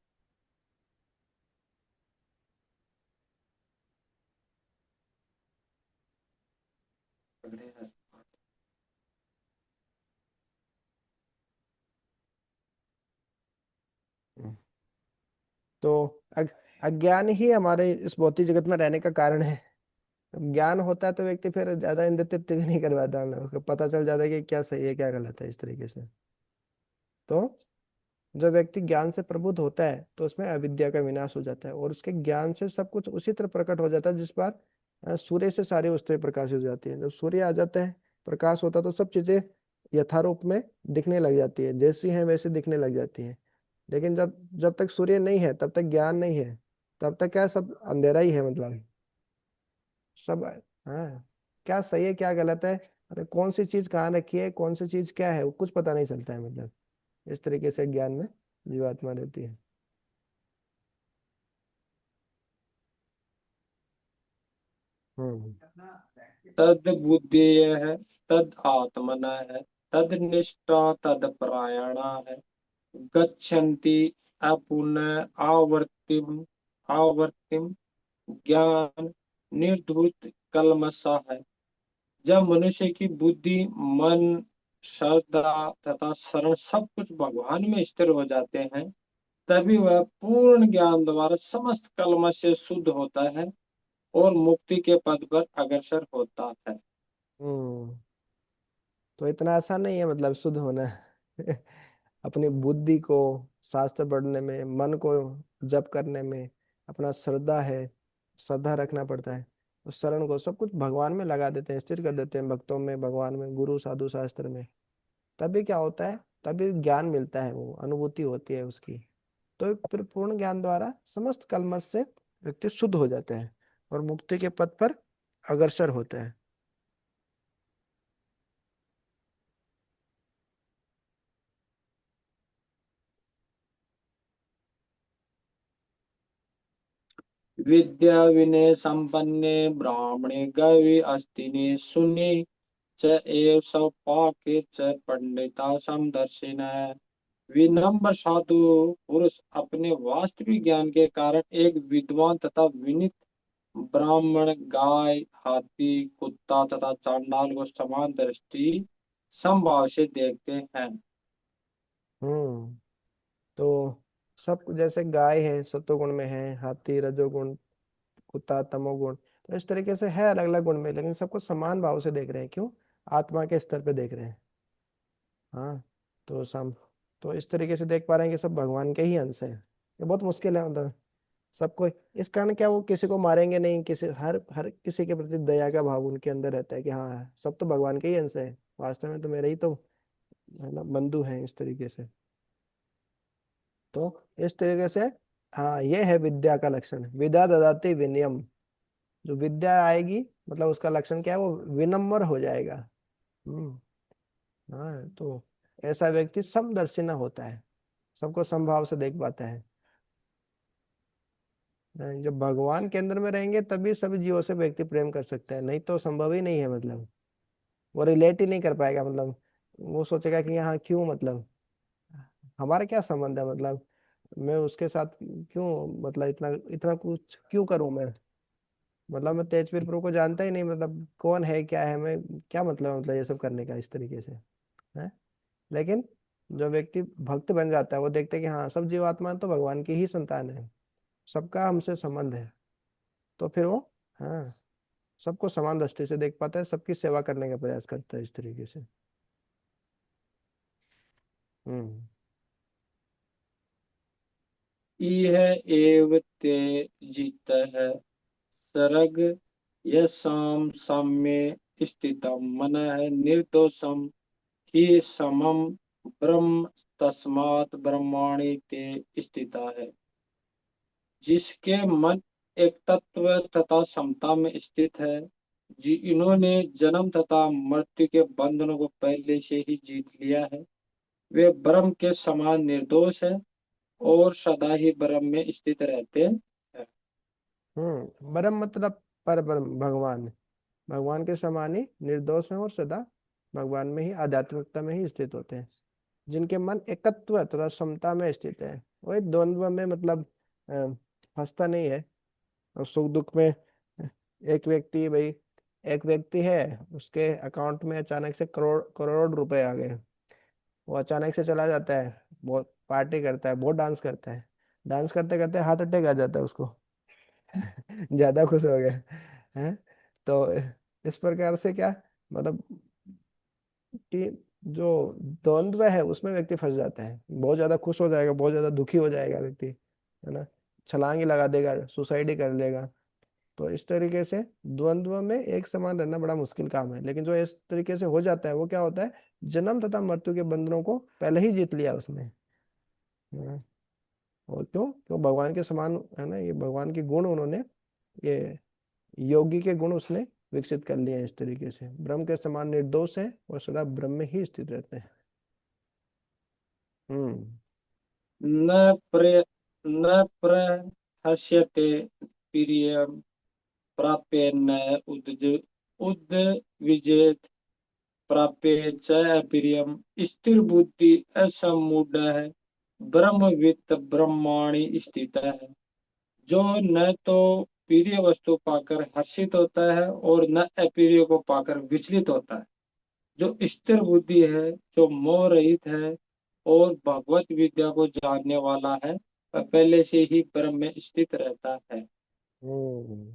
हम्म, तो अज्ञान ही हमारे इस भौतिक जगत में रहने का कारण है। ज्ञान होता है तो व्यक्ति फिर ज्यादा इंद्र तृप्ति भी नहीं करवाता, उसको पता चल जाता है कि क्या सही है क्या गलत है इस तरीके से। तो जब व्यक्ति ज्ञान से प्रबुद्ध होता है तो उसमें अविद्या का विनाश हो जाता है, और उसके ज्ञान से सब कुछ उसी तरह प्रकट हो जाता है जिस बार सूर्य से सारी वस्तुएं प्रकाशित हो जाती है। जब सूर्य आ जाता है, प्रकाश होता है, तो सब चीजें यथारूप में दिखने लग जाती है, जैसी हैं वैसे दिखने लग जाती हैं। लेकिन जब जब तक सूर्य नहीं है तब तक ज्ञान नहीं है, तब तक क्या, सब अंधेरा ही है मतलब। सब, हाँ, क्या सही है क्या गलत है, अरे कौन सी चीज कहाँ रखी है, कौन सी चीज क्या है, वो कुछ पता नहीं चलता है मतलब। इस तरीके से ज्ञान में जीवात्मा रहती है। हम्म तद बुद्धेय तद आत्मना है, तद निष्ठा तद परायणा है, गच्छन्ति अपुनः आवर्तिम आवर्तिम ज्ञान निर्धूत कलमसा है। जब मनुष्य की बुद्धि, मन, श्रद्धा तथा शरण सब कुछ भगवान में स्थिर हो जाते हैं, तभी वह पूर्ण ज्ञान द्वारा समस्त कलमश से शुद्ध होता है और मुक्ति के पद पर अग्रसर होता है। हम्म। तो इतना आसान नहीं है मतलब शुद्ध होना। अपनी बुद्धि को शास्त्र पढ़ने में, मन को जप करने में, अपना श्रद्धा है, श्रद्धा रखना पड़ता है। उस शरण को सब कुछ भगवान में लगा देते हैं, स्थिर कर देते हैं, भक्तों में, भगवान में, गुरु साधु शास्त्र में। तभी क्या होता है, तभी ज्ञान मिलता है, वो अनुभूति होती है उसकी। तो फिर पूर्ण ज्ञान द्वारा समस्त कलमश से व्यक्ति शुद्ध हो जाते हैं और मुक्ति के पथ पर अग्रसर होते हैं। विद्या विनय संपन्ने ब्राह्मणे गवि अस्तिने सुने च एव सौपाके च पंडिता समदर्शिन। विनम्र साधु पुरुष अपने वास्तविक ज्ञान के कारण एक विद्वान तथा विनीत ब्राह्मण, गाय, हाथी, कुत्ता तथा चांडाल को समान दृष्टि समभाव से देखते हैं। हम्म। तो सब जैसे गाय है सत्वगुण में है, हाथी रजोगुण, कुत्ता तमोगुण, तो इस तरीके से है अलग अलग गुण में, लेकिन सबको समान भाव से देख रहे हैं। क्यों? आत्मा के स्तर पे देख रहे हैं। हाँ। तो सम तो इस तरीके से देख पा रहे हैं कि सब भगवान के ही अंश है। ये बहुत मुश्किल है मतलब सबको। इस कारण क्या वो किसी को मारेंगे नहीं, किसी हर हर किसी के प्रति दया का भाव उनके अंदर रहता है कि हाँ सब तो भगवान के ही अंश है, वास्तव में तो मेरे ही तो है ना बंधु हैं, इस तरीके से। तो इस तरीके से हाँ ये है विद्या का लक्षण, विद्या ददाति विनयम। जो विद्या आएगी मतलब उसका लक्षण क्या है, वो विनम्र हो जाएगा। हम्म। हाँ तो ऐसा व्यक्ति समदर्शिना होता है, सबको समभाव से देख पाता है। जब भगवान के अंदर में रहेंगे तभी सभी जीवों से व्यक्ति प्रेम कर सकता है, नहीं तो संभव ही नहीं है मतलब। वो रिलेट ही नहीं कर पाएगा मतलब। वो सोचेगा कि यहाँ क्यों मतलब हमारा क्या संबंध है मतलब, मैं उसके साथ क्यों मतलब इतना इतना कुछ क्यों करूं मैं। मतलब मैं तेजवीर प्रभु को जानता ही नहीं, मतलब कौन है क्या है, मैं क्या मतलब ये सब करने का इस तरीके से है। लेकिन जो व्यक्ति भक्त बन जाता है वो देखते हैं कि हाँ सब जीवात्मा तो भगवान की ही संतान है, सबका हमसे संबंध है। तो फिर वो हाँ सबको समान दृष्टि से देख पाता है, सबकी सेवा करने का प्रयास करता है इस तरीके से। हम्म। इह एव ते जितः सर्ग यसाम साम्ये स्थितम मनः निर्दोषम ही समम ब्रह्म तस्मात् ब्रह्माणि ते स्थिता है। जिसके मन एक तत्व तथा समता में स्थित है, जी इन्होंने जन्म तथा मृत्यु के बंधनों को पहले से ही जीत लिया है। वे ब्रह्म के समान निर्दोष है और सदा ही ब्रह्म में स्थित रहते हैं। ब्रह्म मतलब पर ब्रह्म भगवान, भगवान के समान ही निर्दोष हैं और सदा भगवान में ही आध्यात्मिकता में ही स्थित होते हैं। जिनके मन एकत्व तथा समता में स्थित है, वही द्वंद्व में मतलब फंसता नहीं है। और सुख दुख में एक व्यक्ति भाई, एक व्यक्ति है, उसके अकाउंट में अचानक से करोड़ करोड़ रुपए आ गए। वो अचानक से चला जाता है, बहुत पार्टी करता है, बहुत डांस करता है, डांस करते करते हार्ट अटैक आ जाता है उसको। ज्यादा खुश हो गए हैं। तो इस प्रकार से क्या मतलब कि जो द्वंद्व है उसमें व्यक्ति फंस जाता है, बहुत ज्यादा खुश हो जाएगा, बहुत ज्यादा दुखी हो जाएगा व्यक्ति, है ना, छलांग ही लगा देगा, सुसाइड ही कर लेगा। तो इस तरीके से द्वंद्व में एक समान रहना बड़ा मुश्किल काम है। लेकिन जो इस तरीके से हो जाता है वो क्या होता है, जन्म तथा मृत्यु के बंधनों को पहले ही जीत लिया उसने। हाँ, और क्यों क्यों भगवान के समान है ना, ये भगवान के गुण उन्होंने, ये योगी के गुण उसने विकसित कर लिए हैं। इस तरीके से ब्रह्म के समान निर्दोष है और सदा ब्रह्म में ही स्थित रहते हैं। हम्म। न प्र न प्रहस्यते प्रियम प्राप्य न उद्विजेत प्राप्य च अप्रियम। स्थिर बुद्धि असमूढ़ है ब्रह्मवित् ब्रह्माणि स्थित है। जो न तो प्रिय वस्तु पाकर हर्षित होता है और न अप्रिय को पाकर विचलित होता है। जो स्थिर बुद्धि है, जो मोह रहित है और भगवत विद्या को जानने वाला है, वह पहले से ही ब्रह्म में स्थित रहता है। हम्म।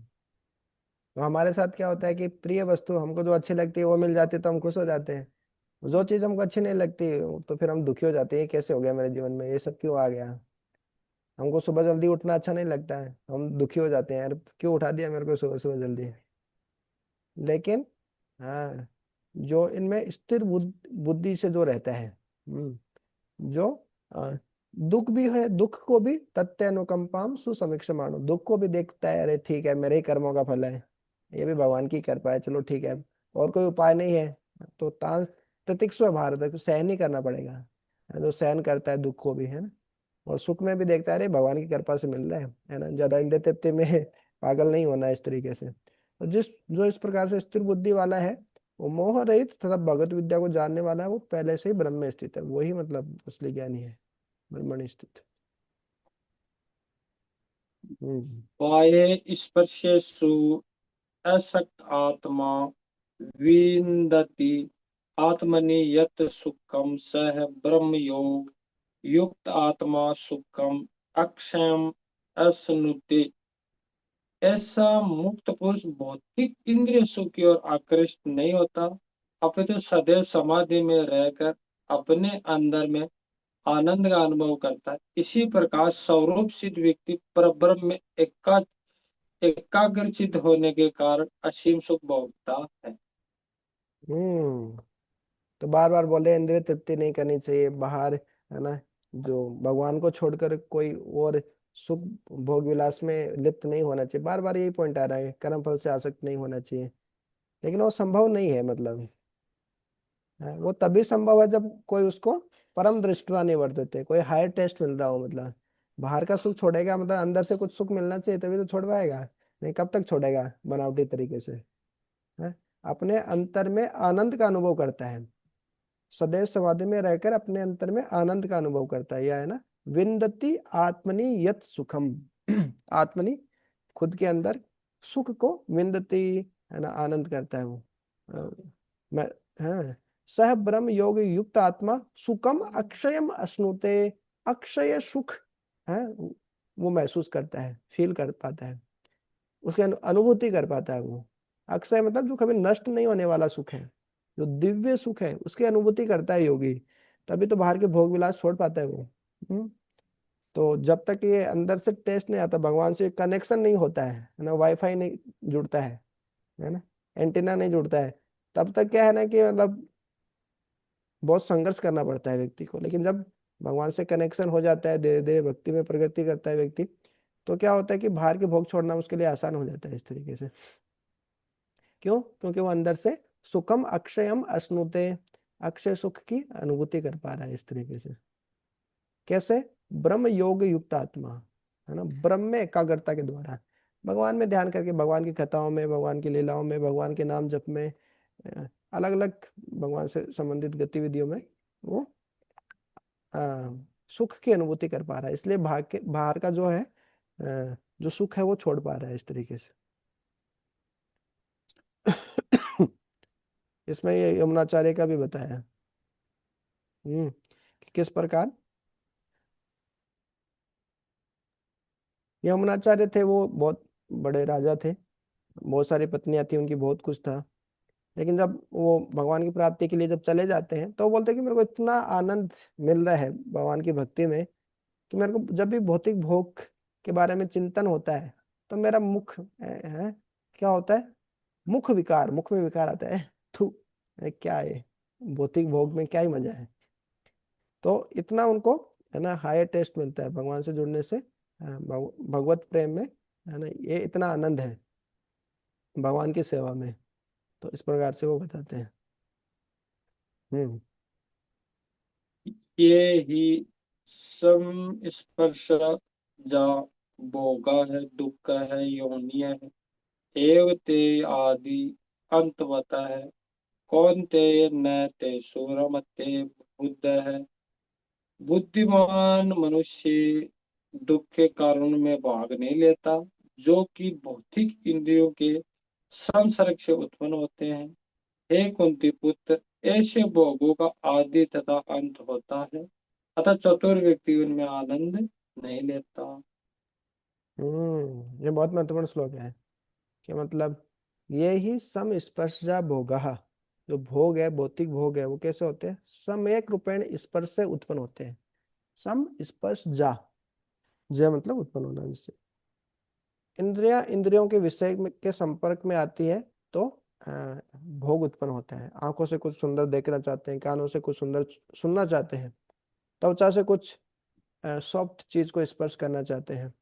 तो हमारे साथ क्या होता है कि प्रिय वस्तु हमको जो अच्छी लगती है वो मिल जाती है तो हम खुश हो जाते हैं। जो चीज हमको अच्छी नहीं लगती तो फिर हम दुखी हो जाते हैं, ये कैसे हो गया मेरे जीवन में, ये सब क्यों आ गया। हमको सुबह जल्दी उठना अच्छा नहीं लगता है, हम दुखी हो जाते हैं, यार क्यों उठा दिया मेरे को सुबह सुबह जल्दी। लेकिन हाँ, जो इनमें स्थिर बुद्धि से जो रहता है, जो अ, दुख भी है, दुख को भी तथ्य अनुकंपाम सुसमीक्ष मानो, दुख को भी देखता है, अरे ठीक है मेरे ही कर्मों का फल है, ये भी भगवान की कृपा है, चलो ठीक है, और कोई उपाय नहीं है। तो तांस तितिक्षु भारत, सहन ही करना पड़ेगा। जो सहन करता है दुख को भी, है ना, और सुख में भी देखता है, अरे भगवान की कृपा से मिल रहा है ना, ज्यादा इंद्रिय तृप्ति में पागल नहीं होना इस तरीके से। तो जो इस प्रकार से स्थिर बुद्धि वाला है, वो मोह रहित तथा भगवत विद्या को जानने वाला है, वो पहले से ही ब्रह्म में स्थित है, वही मतलब असली ज्ञानी है, ब्रह्मण स्थित। हम्म। बाह्य स्पर्शेषु असक्त आत्मा विन्दति आत्मनि यत् सुखम सह ब्रह्म योग युक्त आत्मा सुखम अक्षयम अश्नुते। ऐसा मुक्त पुरुष भौतिक इंद्रिय सुख की ओर आकृष्ट नहीं होता, अपितु सदैव समाधि में रहकर अपने अंदर में आनंद का अनुभव करता है। इसी प्रकार स्वरूप सिद्ध व्यक्ति परब्रह्म में एकाग्रचित होने के कारण असीम सुख भोगता है। हम्म। तो बार बार बोले इंद्रिय तृप्ति नहीं करनी चाहिए बाहर, है ना, जो भगवान को छोड़कर कोई और सुख भोग विलास में लिप्त नहीं होना चाहिए, बार बार यही पॉइंट आ रहा है, कर्म फल से आसक्त नहीं होना चाहिए। लेकिन वो संभव नहीं है, मतलब वो तभी संभव है जब कोई उसको परम दृष्टवा नहीं वर्तते, कोई हायर टेस्ट मिल रहा हो, मतलब बाहर का सुख छोड़ेगा, मतलब अंदर से कुछ सुख मिलना चाहिए तभी तो छोड़ पाएगा, नहीं कब तक छोड़ेगा बनावटी तरीके से, है। अपने अंतर में आनंद का अनुभव करता है, सदैव समाधि में रहकर अपने अंतर में आनंद का अनुभव करता है, यह है ना, विन्दति आत्मनि यत सुखम। आत्मनि, खुद के अंदर सुख को विन्दति, है ना, आनंद करता है वो। अ, मैं, हाँ, सह ब्रह्म योग युक्त आत्मा सुखम अक्षयम अश्नुते, अक्षय सुख है वो महसूस करता है, फील कर पाता है, उसकी अनुभूति कर पाता है वो। अक्षय मतलब जो कभी नष्ट नहीं होने वाला सुख है, जो दिव्य सुख है उसकी अनुभूति करता है योगी, तभी तो बाहर के भोग विलास छोड़ पाता है वो। तो जब तक ये अंदर से टेस्ट नहीं आता, भगवान से कनेक्शन नहीं होता है ना, वाईफाई नहीं जुड़ता है ना, एंटीना नहीं जुड़ता है, तब तक क्या है ना कि मतलब बहुत संघर्ष करना पड़ता है व्यक्ति को। लेकिन जब भगवान से कनेक्शन हो जाता है, धीरे धीरे भक्ति में प्रगति करता है व्यक्ति, तो क्या होता है कि बाहर के भोग छोड़ना उसके लिए आसान हो जाता है इस तरीके से। क्यों? क्योंकि वो अंदर से सुखम अक्षयम अश्नुते, अक्षय सुख की अनुभूति कर पा रहा है इस तरीके से। कैसे? ब्रह्म योग युक्त आत्मा, है ना, ब्रह्म में एकाग्रता के द्वारा, भगवान में ध्यान करके, भगवान की कथाओं में, भगवान की लीलाओं में, भगवान के नाम जप में, अलग अलग भगवान से संबंधित गतिविधियों में वो सुख की अनुभूति कर पा रहा है, इसलिए बाहर का जो है जो सुख है वो छोड़ पा रहा है इस तरीके से। इसमें ये यमुनाचार्य का भी बताया, कि किस प्रकार यमुनाचार्य थे, वो बहुत बड़े राजा थे, बहुत सारी पत्नियां थी उनकी, बहुत कुछ था। लेकिन जब वो भगवान की प्राप्ति के लिए जब चले जाते हैं तो वो बोलते हैं कि मेरे को इतना आनंद मिल रहा है भगवान की भक्ति में, कि मेरे को जब भी भौतिक भोग के बारे में चिंतन होता है तो मेरा मुख है, क्या होता है, मुख में विकार आता है, थू, क्या है, भौतिक भोग में क्या ही मजा है। तो इतना उनको, है ना, हायर टेस्ट मिलता है भगवान से जुड़ने से, भगवत प्रेम में, है ना, ये इतना आनंद है भगवान की सेवा में। तो इस प्रकार से वो बताते हैं। हम्म। ये ही संस्पर्श जा भोगा है, दुख है, योनिय है, एव ते आदि अंतवत है, कौन ते न ते सुरमते बुद्ध है। बुद्धिमान मनुष्य दुख के कारण में भाग नहीं लेता, जो कि भौतिक इंद्रियों के संसर्ग से उत्पन्न होते हैं। हे कुंती पुत्र, ऐसे भोगों का आदि तथा अंत होता है, अतः चतुर व्यक्ति उनमें आनंद नहीं लेता। ये बहुत महत्वपूर्ण श्लोक है, कि मतलब ये ही सम स्पर्शजा भोगः, जो भोग है, भौतिक भोग है, वो कैसे होते हैं? समयक रूपेण स्पर्श से उत्पन्न होते हैं। सम स्पर्श जा, ज मतलब उत्पन्न होना जिससे। इंद्रिया इंद्रियों के विषय के संपर्क में आती है तो भोग उत्पन्न होता है। आंखों से कुछ सुंदर देखना चाहते हैं, कानों से कुछ सुंदर सुनना चाहते हैं, त्वचा से कुछ सॉफ्ट चीज को स्पर्श करना चाहते हैं,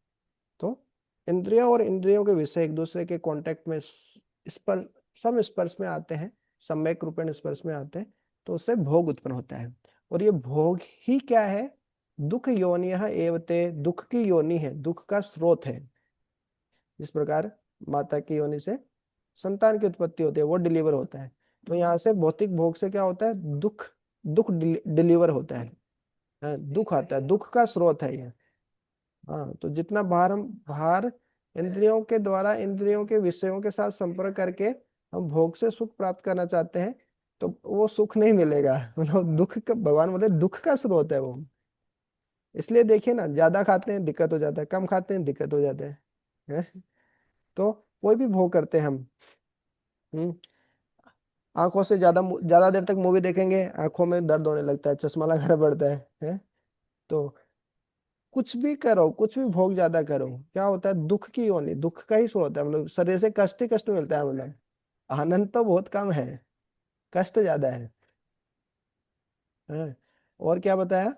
तो इंद्रिया और इंद्रियों के विषय एक दूसरे के कांटेक्ट में स्पर्श, सम स्पर्श में आते हैं, सम्यक रूपेण स्पर्श में आते हैं, तो उससे भोग उत्पन्न होता है। और ये भोग ही क्या है? दुख योनियः एवते, दुख की योनि है, दुख का स्रोत है। जिस प्रकार माता की योनि से संतान की उत्पत्ति होती है, वो डिलीवर होता है, तो यहाँ से भौतिक भोग से क्या होता है? दुख, दुख डिलीवर होता है। हाँ, दुख आता है, दुख का स्रोत है ये। हाँ, तो जितना बाहर हम बाहर इंद्रियों के द्वारा इंद्रियों के विषयों के साथ संपर्क करके हम भोग से सुख प्राप्त करना चाहते हैं, तो वो सुख नहीं मिलेगा। मतलब दुख का, भगवान बोले दुख का स्रोत है वो। इसलिए देखिए ना, ज्यादा खाते हैं दिक्कत हो जाता है, कम खाते हैं दिक्कत हो जाता है, हैं? तो कोई भी भोग करते हैं हम, हम्म, आंखों से ज्यादा देर तक मूवी देखेंगे, आंखों में दर्द होने लगता है, चश्मा लगाना पड़ता है? तो कुछ भी करो, कुछ भी भोग ज्यादा करो, क्या होता है? दुख की योनि, दुख का ही स्रोत है, मतलब शरीर से कष्ट ही कष्ट मिलता है, मतलब आनंद तो बहुत कम है, कष्ट ज्यादा है? और क्या बताया?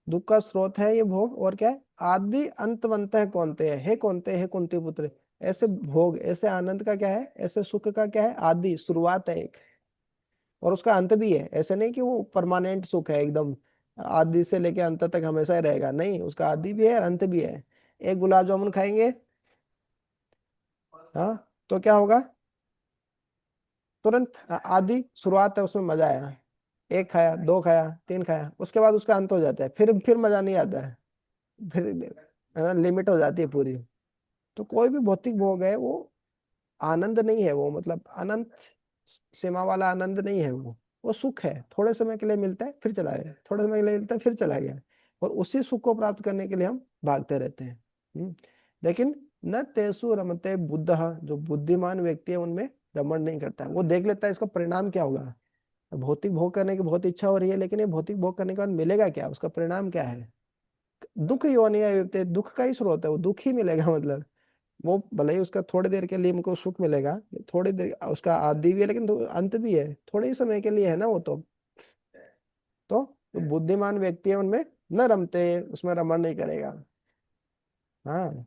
दुख का स्रोत है ये भोग, और क्या है? आदि अंतवंत है कौनते है, हे कौनते, हे कुंती पुत्र। ऐसे भोग, ऐसे आनंद का क्या है, ऐसे सुख का क्या है? आदि, शुरुआत है एक, और उसका अंत भी है। ऐसे नहीं कि वो परमानेंट सुख है एकदम, आदि से लेके अंत तक हमेशा ही रहेगा, नहीं, उसका आदि भी है और अंत भी है। एक गुलाब जामुन खाएंगे, हाँ, तो क्या होगा? तुरंत आदि शुरुआत है, उसमें मजा आया, एक खाया, दो खाया, तीन खाया, उसके बाद उसका अंत हो जाता है, फिर मजा नहीं आता है, फिर है ना, लिमिट हो जाती है पूरी। तो कोई भी भौतिक भोग है वो आनंद नहीं है, वो मतलब अनंत सीमा वाला आनंद नहीं है वो सुख है, थोड़े समय के लिए मिलता है फिर चला गया, थोड़े समय के लिए मिलता है फिर चला गया, और उसी सुख को प्राप्त करने के लिए हम भागते रहते हैं। लेकिन न तेसु रमते बुद्ध, जो बुद्धिमान व्यक्ति है उनमें रमण नहीं करता है, वो देख लेता है इसका परिणाम क्या होगा। भौतिक भोग करने की बहुत इच्छा हो रही है, लेकिन ये भौतिक भोग करने के बाद मिलेगा क्या, उसका परिणाम क्या है? दुख योनि है, दुख का ही स्रोत है, वो दुख ही मिलेगा, मतलब वो भले ही उसका थोड़ी देर के लिए हमको सुख मिलेगा, थोड़ी देर उसका आदि भी है, लेकिन अंत भी है, थोड़े ही समय के लिए है ना वो तो जो बुद्धिमान व्यक्ति है उनमें न रमते, उसमें रमण नहीं करेगा। हाँ,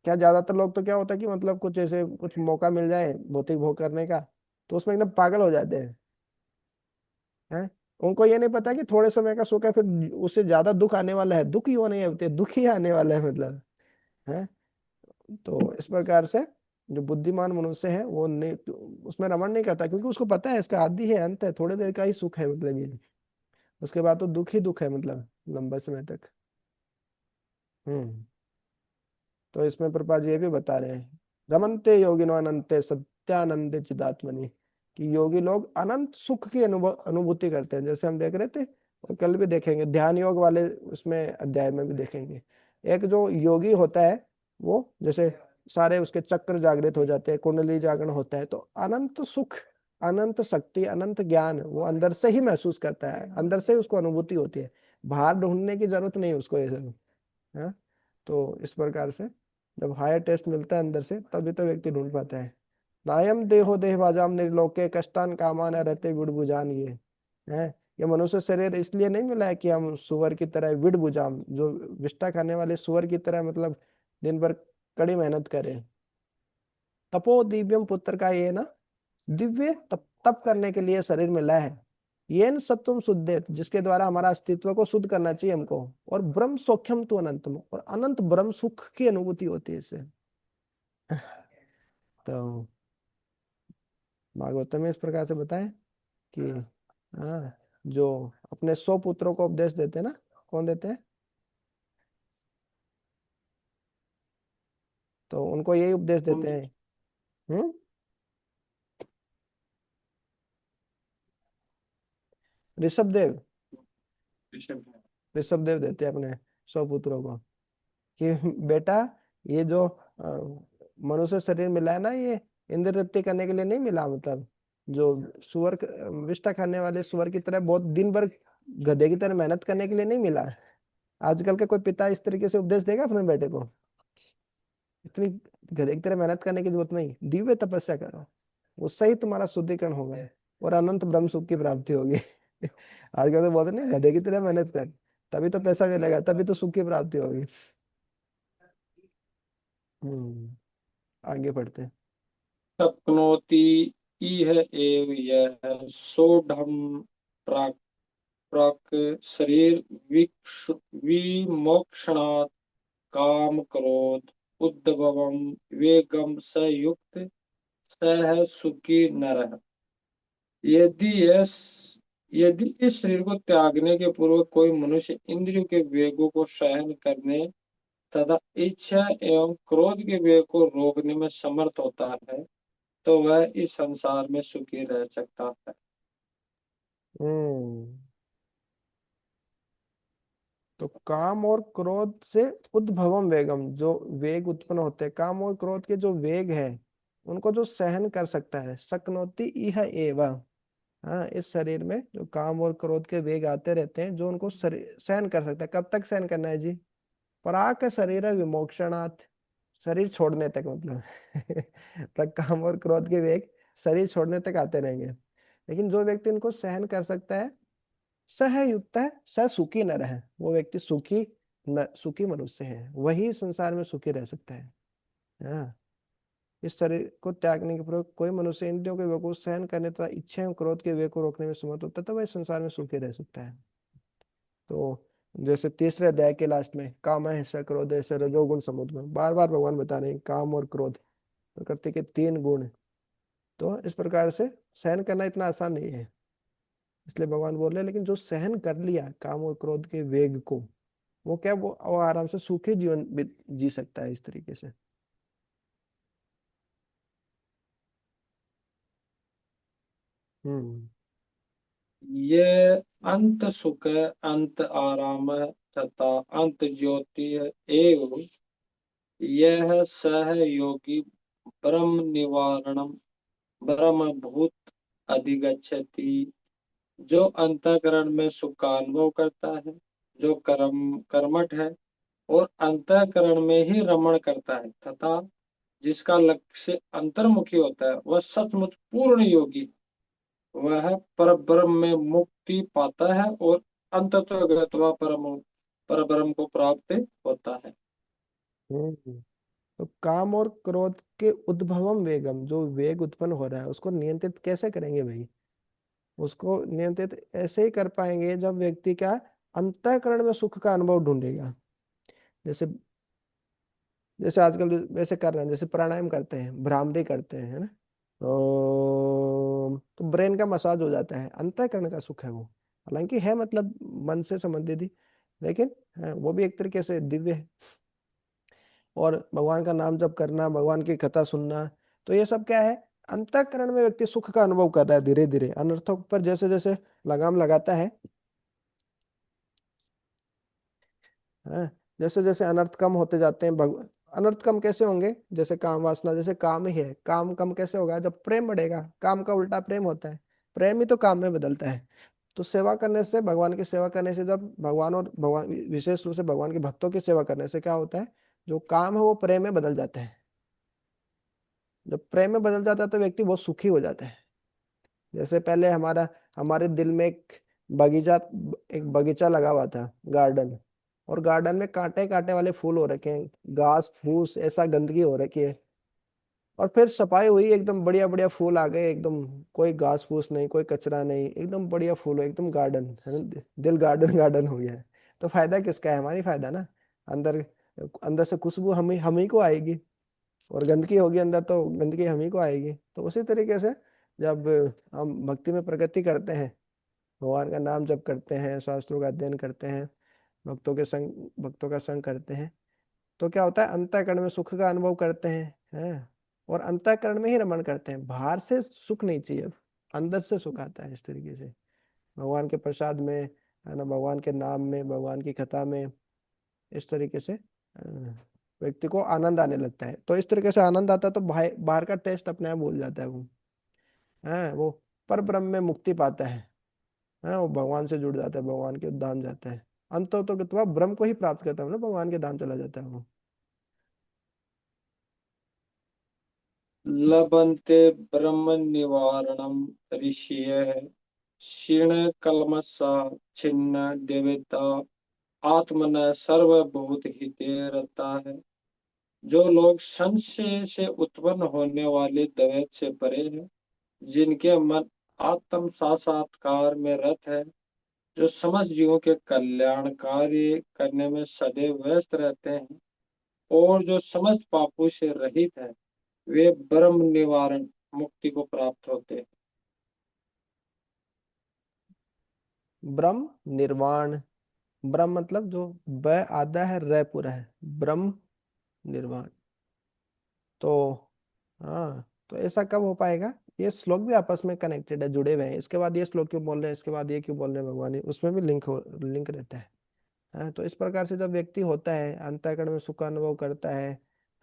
क्या ज्यादातर लोग तो क्या होता है कि मतलब कुछ ऐसे कुछ मौका मिल जाए भौतिक भोग करने का, तो उसमें एकदम पागल हो जाते हैं? उनको ये नहीं पता कि थोड़े समय का सुख है, फिर उससे ज्यादा दुख आने वाला है, दुख ही होने होते, दुख ही आने वाला है, मतलब है। तो इस प्रकार से जो बुद्धिमान मनुष्य है वो नहीं, उसमें रमण नहीं करता, क्योंकि उसको पता है इसका आदि है, अंत है, थोड़ी देर का ही सुख है, मतलब ये उसके बाद तो दुख ही दुख है, मतलब लंबे समय तक। हम्म तो इसमें प्रभुपाद जी ये भी बता रहे हैं, रमन्ते योगिनो अनंते सत्यानंदे चिदात्मनि, कि योगी लोग अनंत सुख की अनुभूति करते हैं, जैसे हम देख रहे थे, और कल भी देखेंगे ध्यान योग वाले उसमें अध्याय में भी देखेंगे। एक जो योगी होता है, वो जैसे सारे उसके चक्र जागृत हो जाते हैं, कुंडली जागरण होता है, तो अनंत सुख, अनंत शक्ति, अनंत ज्ञान वो अंदर से ही महसूस करता है, अंदर से ही उसको अनुभूति होती है, बाहर ढूंढने की जरूरत नहीं उसको, ये सब है। तो इस प्रकार से जब हायर टेस्ट मिलता है अंदर से, तभी तो व्यक्ति ढूंढ पाता है। नायम देहो देह भाजाम निर्लोके कष्टान कामान रहते विड़बुजान, ये है। ये मनुष्य शरीर इसलिए नहीं मिला है कि हम सुअर की तरह विड़बुजाम, जो विष्ठा खाने वाले सुअर की तरह, मतलब दिन भर कड़ी मेहनत करें। तपो दिव्यम पुत्र का ये ना, दिव्य तप तप करने के लिए शरीर मिला है। ये न सत्वम शुद्धे, जिसके द्वारा हमारा अस्तित्व को शुद्ध करना चाहिए हमको। और ब्रह्म सौख्यम तो अनंतम, और अनंत ब्रह्म सुख की अनुभूति होती है इससे। तो भागवतम में इस प्रकार से बताए कि हाँ, जो अपने 100 पुत्रों को उपदेश देते हैं ना, कौन देते हैं? तो उनको यही उपदेश देते हैं। हम्म ऋषभ देव, ऋषभ देव देते हैं अपने 100 पुत्रों को कि बेटा, ये जो मनुष्य शरीर मिला है ना, ये इंद्र तृप्ति करने के लिए नहीं मिला। मतलब जो सुअर विष्ठा खाने वाले सुअर की तरह बहुत दिन भर गधे की तरह मेहनत करने के लिए नहीं मिला है। आजकल का कोई पिता इस तरीके से उपदेश देगा अपने बेटे को? इतनी गधे की तरह मेहनत करने की जरूरत नहीं, दिव्य तपस्या करो, उससे ही तुम्हारा शुद्धिकरण होगा और अनंत ब्रह्म सुख की प्राप्ति होगी। आजकल तो बोलते नहीं, गधे की तरह मेहनत कर, तभी तो पैसा मिलेगा, तभी तो सुख की प्राप्ति होगी। आगे बढ़ते हैं। शक्नोति इह एव यः सोढ़म प्राक् प्राक् शरीर विमोक्षणात् काम क्रोध उद्भवम वेगम स युक्त सह सुखी नरः। यदि यदि इस शरीर को त्यागने के पूर्व कोई मनुष्य इंद्रियों के वेगों को सहन करने तथा इच्छा एवं क्रोध के वेग को रोकने में समर्थ होता है तो वह इस संसार में सुखी रह सकता है। हम्म तो काम और क्रोध से उद्भवम वेगम, जो वेग उत्पन्न होते हैं, काम और क्रोध के जो वेग है, उनको जो सहन कर सकता है, शक्नोति इह एव। हाँ, इस शरीर में जो काम और क्रोध के वेग आते रहते हैं, जो उनको सहन कर सकता है, कब तक सहन करना है जी? पराक शरीर विमोक्षणात्, शरीर छोड़ने तक, मतलब तक काम और क्रोध के वेग शरीर छोड़ने तक आते रहेंगे। लेकिन जो व्यक्ति इनको सहन कर सकता है, सह युक्त है, स सुखी न रहे, वो व्यक्ति सुखी, न सुखी मनुष्य है, वही संसार में सुखी रह सकता है। हाँ, इस शरीर को त्यागने के पूर्वक कोई मनुष्य इंद्रियों के वेग को सहन करने तथा इच्छा एवं क्रोध के वेग को रोकने में समर्थ होता है, तो वह संसार में सुखी रह सकता है। तो जैसे तीसरे अध्याय के लास्ट में, काम है ऐसा, क्रोध है ऐसा, रजोगुण समुद्र में बार बार भगवान बता रहे हैं काम और क्रोध प्रकृति के तीन गुण हैं। तो इस प्रकार से सहन करना इतना आसान नहीं है, इसलिए भगवान बोल रहे हैं, लेकिन जो सहन कर लिया काम और क्रोध के वेग को, वो क्या, वो आराम से सुखी जीवन जी सकता है इस तरीके से। हम्म ये अंत सुख अंत आराम तथा अंत ज्योति एवं यह सह योगी ब्रह्म निवारणम ब्रह्म भूत अधिगच्छति। जो अंतःकरण में सुख का अनुभव करता है, जो कर्मठ है और अंतःकरण में ही रमण करता है तथा जिसका लक्ष्य अंतर्मुखी होता है, वह सचमुच पूर्ण योगी, वह पर ब्रह्म में मुक्ति पाता है और अंततः गत्वा पर ब्रह्म को प्राप्त होता है। हम्म तो काम और क्रोध के उद्भवम वेगम, जो वेग उत्पन्न हो रहा है, उसको नियंत्रित कैसे करेंगे भाई? उसको नियंत्रित ऐसे ही कर पाएंगे जब व्यक्ति क्या, अंतःकरण में सुख का अनुभव ढूंढेगा। जैसे जैसे आजकल वैसे कर रहे हैं, जैसे प्राणायाम करते हैं, भ्रामरी करते हैं, है ना, तो ब्रेन का मसाज हो जाता है, अंतःकरण का सुख है वो। हालांकि है मतलब मन से संबंधित ही, लेकिन वो भी एक तरीके से दिव्य है। और भगवान का नाम जप करना, भगवान की कथा सुनना, तो ये सब क्या है, अंतःकरण में व्यक्ति सुख का अनुभव कर रहा है, धीरे धीरे अनर्थों पर जैसे जैसे लगाम लगाता है। हाँ, जैसे जैसे अनर्थ कम होते जाते हैं, अनर्थ कम कैसे होंगे? जैसे काम वासना, जैसे काम ही है, काम कम कैसे होगा? जब प्रेम बढ़ेगा, काम का उल्टा प्रेम होता है, प्रेम ही तो काम में बदलता है। तो सेवा करने से, भगवान की सेवा करने से, जब भगवान और भगवान विशेष रूप से भगवान के भक्तों की सेवा करने से क्या होता है, जो काम है वो प्रेम में बदल जाता है। जब प्रेम में बदल जाता है तो व्यक्ति बहुत सुखी हो जाता है। जैसे पहले हमारे दिल में बगीचा एक बगीचा लगा हुआ था, गार्डन, और गार्डन में कांटे कांटे वाले फूल हो रखे हैं, घास फूस ऐसा गंदगी हो रखी है। और फिर सफाई हुई, एकदम बढ़िया बढ़िया फूल आ गए, एकदम कोई घास फूस नहीं, कोई कचरा नहीं, एकदम बढ़िया फूल हो, एकदम गार्डन है ना, दिल गार्डन गार्डन हो गया है। तो फायदा किसका है? हमारी फायदा ना। अंदर अंदर से खुशबू हम ही को आएगी, और गंदगी होगी अंदर तो गंदगी हम ही को आएगी। तो उसी तरीके से जब हम भक्ति में प्रगति करते हैं, भगवान का नाम जप करते हैं, शास्त्रों का अध्ययन करते हैं, भक्तों का संग करते हैं, तो क्या होता है, अंतःकरण में सुख का अनुभव करते हैं। और अंतःकरण में ही रमण करते हैं, बाहर से सुख नहीं चाहिए, अंदर से सुख आता है इस तरीके से, भगवान के प्रसाद में, है ना, भगवान के नाम में, भगवान की कथा में, इस तरीके से। व्यक्ति को आनंद आने लगता है। तो इस तरीके से आनंद आता है तो बाहर का टेस्ट अपने आप भूल जाता है वो, है वो पर ब्रह्म में मुक्ति पाता है वो भगवान से जुड़ जाता है, भगवान के धाम जाता है। अंत तो ब्रह्म को ही प्राप्त करता है ना, भगवान के धाम चला जाता है वो। लभन्ते ब्रह्म निवारणम ऋषियः क्षीण कल्मषा छिन्न देवता आत्मन सर्वभूत हिते रता है। जो लोग संशय से उत्पन्न होने वाले द्वैत से परे हैं, जिनके मन आत्म साक्षात्कार में रत है, जो समस्त जीवों के कल्याण कार्य करने में सदैव व्यस्त रहते हैं और जो समस्त पापों से रहित है, वे ब्रह्म निवारण मुक्ति को प्राप्त होते हैं। ब्रह्म निर्वाण, ब्रह्म मतलब जो ब आधा है, र पूरा है, ब्रह्म निर्वाण। तो हाँ, तो ऐसा कब हो पाएगा? ये श्लोक भी आपस में कनेक्टेड है, जुड़े हुए हैं। इसके बाद ये श्लोक क्यों बोल रहे हैं, इसके बाद ये क्यों बोल रहे हैं भगवान, उसमें भी लिंक रहता है। हाँ, तो इस प्रकार से जब व्यक्ति होता है, अंतःकरण में सुख का अनुभव करता है,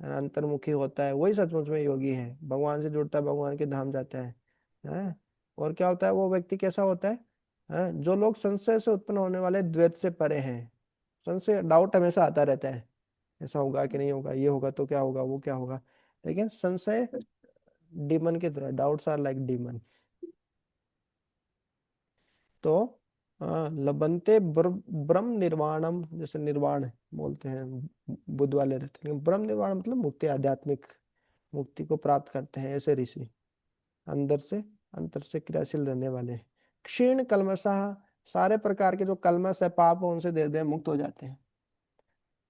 अंतर्मुखी होता है, वही सचमुच में योगी है, भगवान से जुड़ता है, भगवान के धाम जाता है। हाँ, और क्या होता है, वो व्यक्ति कैसा होता है? हाँ, जो लोग संशय से उत्पन्न होने वाले द्वैत से परे हैं। संशय, डाउट हमेशा आता रहता है, ऐसा होगा कि नहीं होगा, ये होगा तो क्या होगा, वो क्या होगा। लेकिन संशय डीमन की तरह, डाउट्स आर लाइक डीमन। तो लबंते ब्रह्म निर्वाणम, जैसे निर्वाण बोलते हैं, बुद्ध वाले रहते हैं, लेकिन ब्रह्म निर्वाण मतलब मुक्ति, आध्यात्मिक मुक्ति को प्राप्त करते हैं ऐसे ऋषि, अंदर से, अंतर से क्रियाशील रहने वाले। क्षीण कल्मषः, सारे प्रकार के जो कल्मष है, पाप है, उनसे धीरे धीरे मुक्त हो जाते हैं।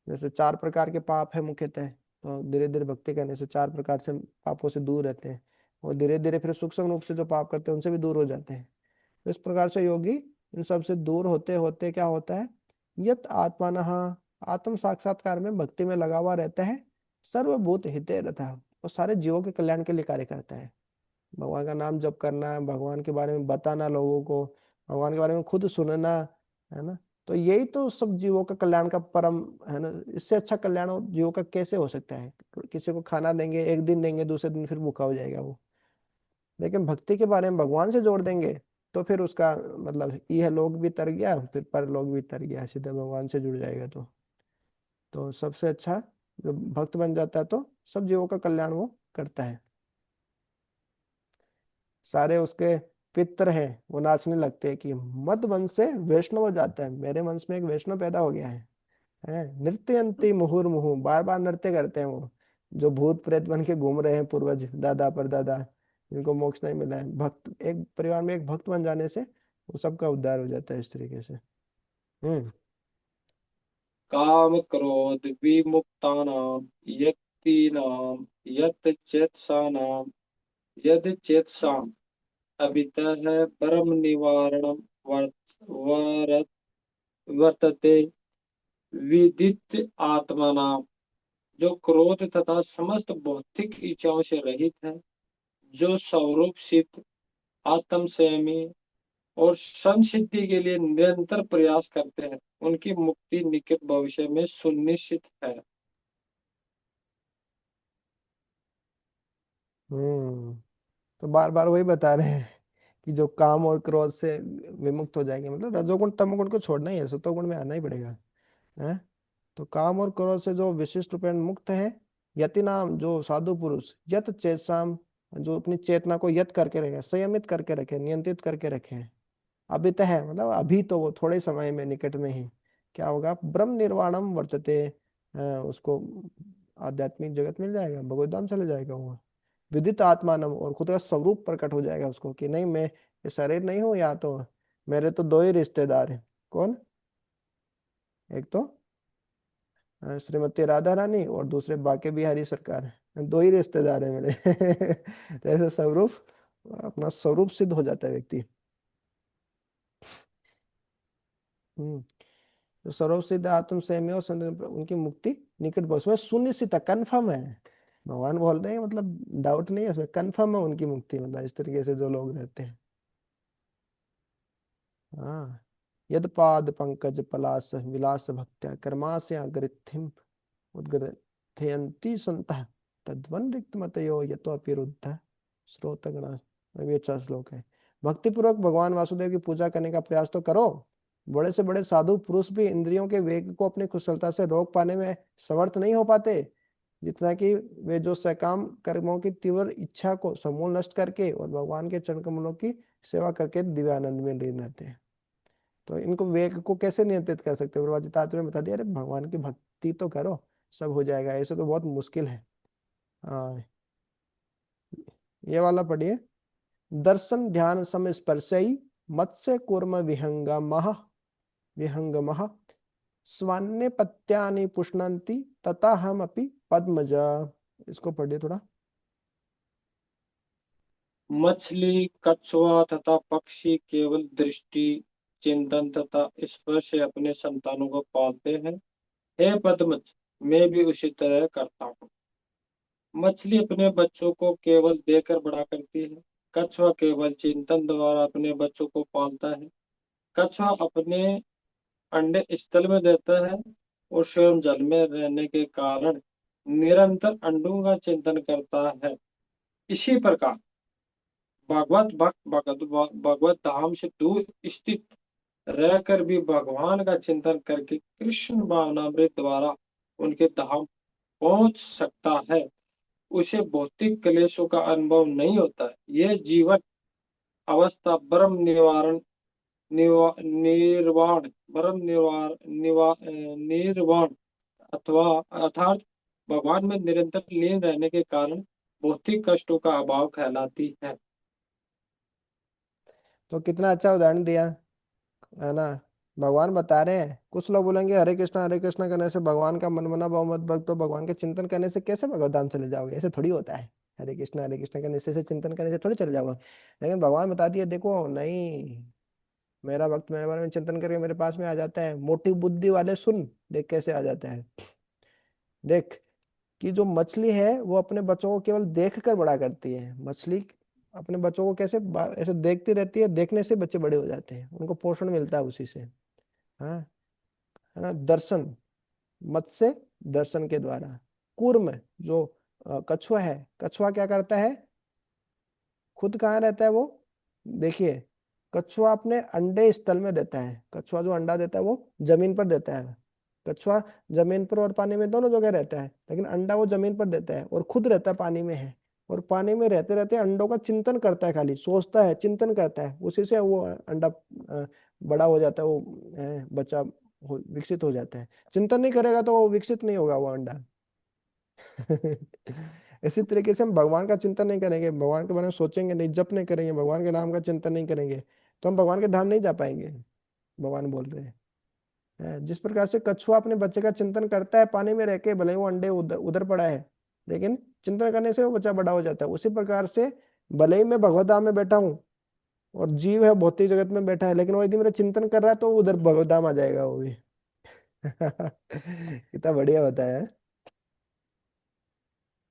जैसे 4 प्रकार के पाप है मुख्यतः, तो धीरे धीरे भक्ति करने से 4 प्रकार से पापों से दूर रहते हैं, और धीरे धीरे फिर सूक्ष्म रूप से जो पाप करते हैं उनसे भी दूर हो जाते हैं। तो इस प्रकार से योगी इन सब से दूर होते होते क्या होता है, यत आत्मानः, आत्म साक्षात्कार में, भक्ति में लगा हुआ रहता है, सर्वभूत हिते रतः, और सारे जीवों के कल्याण के लिए कार्य करता है। भगवान का नाम जप करना, भगवान के बारे में बताना लोगों को, भगवान के बारे में खुद सुनना, है ना। तो यही तो सब जीवों का कल्याण का परम, है ना। इससे अच्छा कल्याण जीवों का कैसे हो सकता है? किसी को खाना देंगे, एक दिन देंगे, दूसरे दिन फिर भूखा हो जाएगा वो। लेकिन भक्ति के बारे में भगवान से जोड़ देंगे, तो फिर उसका मतलब यह लोग भी तर गया, फिर परलोक भी तर गया, सीधे भगवान से जुड़ जाएगा। तो सबसे अच्छा, जब भक्त बन जाता है तो सब जीवों का कल्याण वो करता है। सारे उसके पितर हैं, वो नाचने लगते हैं कि मद वंश से वैष्णव हो जाता है, मेरे वंश में एक वैष्णव पैदा हो गया है। नृत्यंती मुहुर्मुहु, बार बार नृत्य करते हैं वो, जो भूत प्रेत बन के घूम रहे हैं, पूर्वज दादा परदादा, जिनको मोक्ष नहीं मिला है, भक्त, एक परिवार में एक भक्त बन जाने से वो सबका उद्धार हो जाता है इस तरीके से। हम्म। काम क्रोध विमुक्तानां यतीनां यत चेतसानां यद चेतसाम् अभितः परम निवारणम वर्त वर्तते विदित आत्मना। जो क्रोध तथा समस्त भौतिक इच्छाओं से रहित है, जो स्वरूप सिद्ध, आत्म संयमी और संसिद्धि के लिए निरंतर प्रयास करते हैं, उनकी मुक्ति निकट भविष्य में सुनिश्चित है। हम्म। तो बार बार वही बता रहे हैं कि जो काम और क्रोध से विमुक्त हो जाएंगे, मतलब रजोगुण तमोगुण को छोड़ना ही है, सतोगुण में आना ही पड़ेगा, है। तो काम और क्रोध से जो विशिष्ट रूपेण मुक्त है, यति नाम, जो साधु पुरुष, यत चेतसाम, जो अपनी चेतना को यत करके रखे, संयमित करके रखे, नियंत्रित करके रखे। अभी तो है, मतलब अभी तो वो थोड़े समय में, निकट में ही क्या होगा, ब्रह्म निर्वाणम वर्तते, उसको आध्यात्मिक जगत मिल जाएगा, भगवत धाम चले जाएगा वो। विदित आत्मानम, और खुद का स्वरूप प्रकट हो जाएगा उसको कि नहीं, मैं ये शरीर नहीं हूँ, या तो मेरे तो दो ही रिश्तेदार हैं। कौन? एक तो श्रीमती राधा रानी, और दूसरे बाके बिहारी सरकार, दो ही रिश्तेदार है मेरे। तो ऐसे स्वरूप, अपना स्वरूप सिद्ध हो जाता है व्यक्ति। हम्म। तो स्वरूप सिद्ध आत्म संयमी और उनकी मुक्ति निकट बहुत, उसमें सुनिश्चित, कन्फर्म है। भगवान बोल रहे हैं, मतलब डाउट नहीं है उसमें, कन्फर्म है उनकी मुक्ति, मतलब इस तरीके से जो लोग रहते हैं। हाँ, यद पाद पंकज पलास विलास भक्त्या कर्मास्य अग्रिथिम उद्गत। प्रार्थयन्ति सन्तः तद्वन् रिक्तमतयो यतोऽपि रुद्धः श्रोतगणः। ये भी अच्छा श्लोक है। भक्ति पूर्वक भगवान वासुदेव की पूजा करने का प्रयास तो करो। बड़े से बड़े साधु पुरुष भी इंद्रियों के वेग को अपनी कुशलता से रोक पाने में समर्थ नहीं हो पाते, जितना कि वे जो सकाम कर्मों की तीव्र इच्छा को समूल नष्ट करके और भगवान के चरण कमलों की सेवा करके दिव्यानंद में लीन रहते हैं। तो इनको वेग को कैसे नियंत्रित कर सकते हो? प्रभुपाद तात्पर्य में बता दिया, अरे भगवान की भक्ति तो करो, सब हो जाएगा। ऐसे तो बहुत मुश्किल है। हाँ, ये वाला पढ़िए। दर्शन ध्यान समस्पर्शई मत्स्य कूर्म विहंगमः विहंगमः स्वान्य पत्यानि पुष्णन्ति तथा हम अपि पद्मज। इसको पढ़िए थोड़ा। मछली, कछुआ तथा पक्षी केवल दृष्टि, चिंतन तथा स्पर्श से अपने संतानों को पालते हैं। हे पद्मज, मैं भी उसी तरह करता हूँ। मछली अपने बच्चों को केवल देकर बड़ा करती है। कछुआ केवल चिंतन द्वारा अपने बच्चों को पालता है। कछुआ अपने अंडे स्थल में देता है और स्वयं जल में रहने के कारण निरंतर अंडों का चिंतन करता है। इसी प्रकार भगवत भक्त भगवत धाम से दूर स्थित रहकर भी भगवान का चिंतन करके कृष्ण भावनामृत द्वारा उनके धाम पहुंच सकता है। उसे भौतिक क्लेशों का अनुभव नहीं होता है। यह जीवन अवस्था ब्रह्म निवारण निर्वाण ब्रह्म निर्वाण अथवा अर्थात भगवान में निरंतर लीन रहने के कारण भौतिक कष्टों का अभाव कहलाती है। तो कितना अच्छा उदाहरण दिया है ना। भगवान बता रहे हैं, कुछ लोग बोलेंगे हरे कृष्णा करने से भगवान का मन मना भाव मत भक्त, तो भगवान के चिंतन करने से कैसे भगवत धाम चले जाओगे? ऐसे थोड़ी होता है। हरे कृष्णा करने से चिंतन करने से थोड़ी चले जाओगे। लेकिन भगवान बता दिया, देखो नहीं, मेरा भक्त मेरे बारे में चिंतन करके मेरे पास में आ जाता है। मोटी बुद्धि वाले सुन, देख कैसे आ जाता है। देख कि जो मछली है वो अपने बच्चों को केवल देख कर बड़ा करती है। मछली अपने बच्चों को कैसे ऐसे देखती रहती है, देखने से बच्चे बड़े हो जाते हैं, उनको पोषण मिलता है उसी से। हाँ, है ना। दर्शन, मत्स्य दर्शन के द्वारा। कूर्म जो कछुआ है, कछुआ क्या करता है? खुद कहाँ रहता है वो? देखिए, कछुआ अपने अंडे स्थल में देता है। कछुआ जो अंडा देता है वो जमीन पर देता है। कछुआ जमीन पर और पानी में दोनों जगह रहता है, लेकिन अंडा वो जमीन पर देता है और खुद रहता है पानी में है। और पानी में रहते रहते अंडों का चिंतन करता है, खाली सोचता है, चिंतन करता है, उसी से वो अंडा बड़ा हो जाता है। वो बच्चा विकसित हो जाता है। चिंतन नहीं करेगा तो वो विकसित नहीं होगा वो अंडा। इसी तरीके से हम भगवान का चिंतन नहीं करेंगे, भगवान के बारे में सोचेंगे नहीं, जप नहीं करेंगे, भगवान के नाम का चिंतन नहीं करेंगे, तो हम भगवान के धाम नहीं जा पाएंगे। भगवान बोल रहे हैं, जिस प्रकार से कछुआ अपने बच्चे का चिंतन करता है पानी में रह के, भले ही वो अंडे उधर उधर पड़ा है, लेकिन चिंतन करने से वो बच्चा बड़ा हो जाता है। उसी प्रकार से भले ही मैं भगवत धाम में बैठा हूँ और जीव है भौतिक जगत में बैठा है, लेकिन वो यदि मेरा चिंतन कर रहा है तो उधर भगवत धाम आ जाएगा वो भी। कितना बढ़िया बताया है।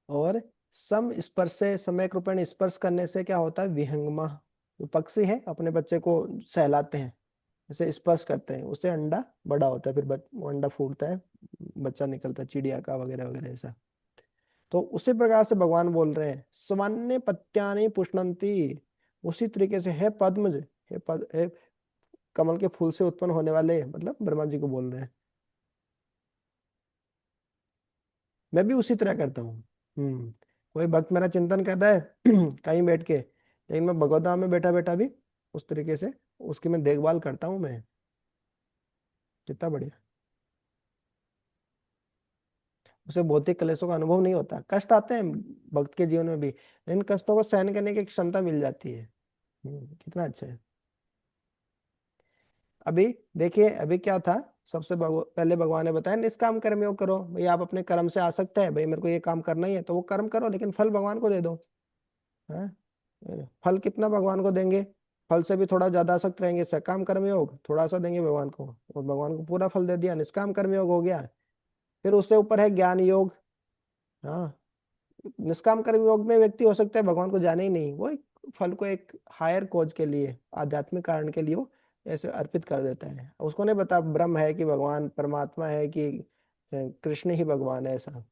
और सम स्पर्श से, सम्यक रूपेण स्पर्श करने से क्या होता है? विहंगमा, जो पक्षी है अपने बच्चे को सहलाते हैं, जैसे स्पर्श करते हैं, उससे अंडा बड़ा होता है, फिर वो अंडा फूटता है, बच्चा निकलता है चिड़िया का वगैरह वगैरह ऐसा। तो उसी प्रकार से भगवान बोल रहे हैं, स्वन्य पत्यानि पुष्णंती। उसी तरीके से है पद्मज, है कमल के फूल से उत्पन्न होने वाले, मतलब ब्रह्मा जी को बोल रहे हैं, मैं भी उसी तरह करता हूँ। कोई भक्त मेरा चिंतन कर रहा है कहीं बैठ के, लेकिन मैं भगवत धाम में बैठा बैठा भी उस तरीके से उसकी मैं देखभाल करता हूँ मैं। कितना बढ़िया। उसे भौतिक क्लेशों का अनुभव नहीं होता। कष्ट आते हैं भक्त के जीवन में भी, लेकिन कष्टों को सहन करने की क्षमता मिल जाती है। कितना अच्छा है। अभी देखिए, अभी क्या था, सबसे पहले भगवान ने बताया निष्काम कर्म योग करो। भाई आप अपने कर्म से आसक्त है, भाई मेरे को ये काम करना ही है, तो वो कर्म करो, लेकिन फल भगवान को दे दो। हाँ, फल कितना भगवान को देंगे? फल से भी थोड़ा ज्यादा आसक्त रहेंगे। सकाम कर्म योग थोड़ा सा देंगे भगवान को, और भगवान को पूरा फल दे दिया, निष्काम कर्म योग हो गया। फिर उससे ऊपर है ज्ञान योग। हाँ, निष्काम कर्म योग में व्यक्ति हो सकता है भगवान को जाने ही नहीं, वो एक फल को एक हायर कोज के लिए, आध्यात्मिक कारण के लिए वो ऐसे अर्पित कर देता है। उसको नहीं पता ब्रह्म है कि भगवान परमात्मा है कि कृष्ण ही भगवान है, ऐसा।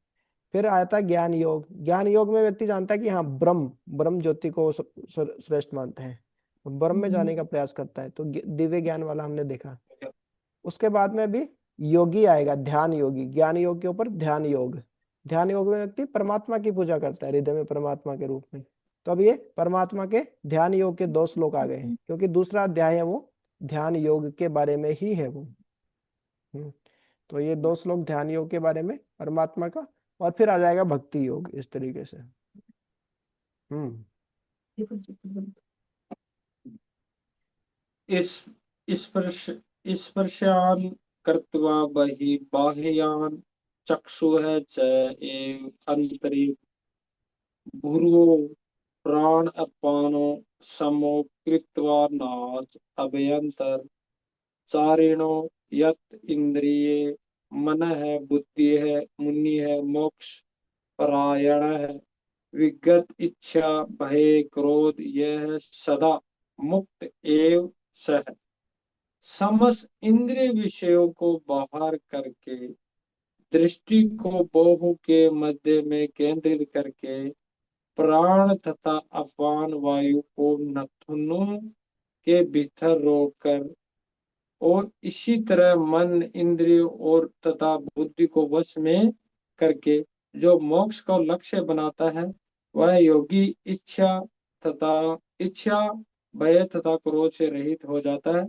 फिर आता है ज्ञान योग। ज्ञान योग में व्यक्ति जानता है कि हाँ ब्रह्म, ब्रह्म ज्योति को श्रेष्ठ मानते हैं, तो ब्रह्म में जाने का प्रयास करता है, तो दिव्य ज्ञान वाला हमने देखा। उसके बाद में भी योगी आएगा, ध्यान योगी, ज्ञान योग के ऊपर ध्यान योग। ध्यान योग में व्यक्ति परमात्मा की पूजा करता है हृदय में परमात्मा के रूप में। तो अब ये परमात्मा के ध्यान योग के 2 श्लोक आ गए हैं, क्योंकि दूसरा अध्याय है वो ध्यान योग के बारे में ही है वो। हम्म, तो ये 2 श्लोक ध्यान योग के बारे में परमात्मा का, और फिर आ जाएगा भक्ति योग इस तरीके से। हम्म। इस स्पर्श स्पर्शान कृत्वा बहि बाह्यान चक्षुः च एव अंतरिक्ष भूर्वो प्राण अपानो समो कृत्वा नाच अभ्यंतर चारिणो यत इंद्रिये मन है बुद्धि है मुनि है मोक्ष परायण है विगत इच्छा भय क्रोध यह सदा मुक्त एव सह समस्त इंद्रिय विषयों को बाहर करके दृष्टि को बाहु के मध्य में केंद्रित करके प्राण तथा अपान वायु को नथुनों के भीतर रोककर और इसी तरह मन इंद्रियों और तथा बुद्धि को वश में करके जो मोक्ष को लक्ष्य बनाता है, वह योगी इच्छा भय तथा क्रोध से रहित हो जाता है।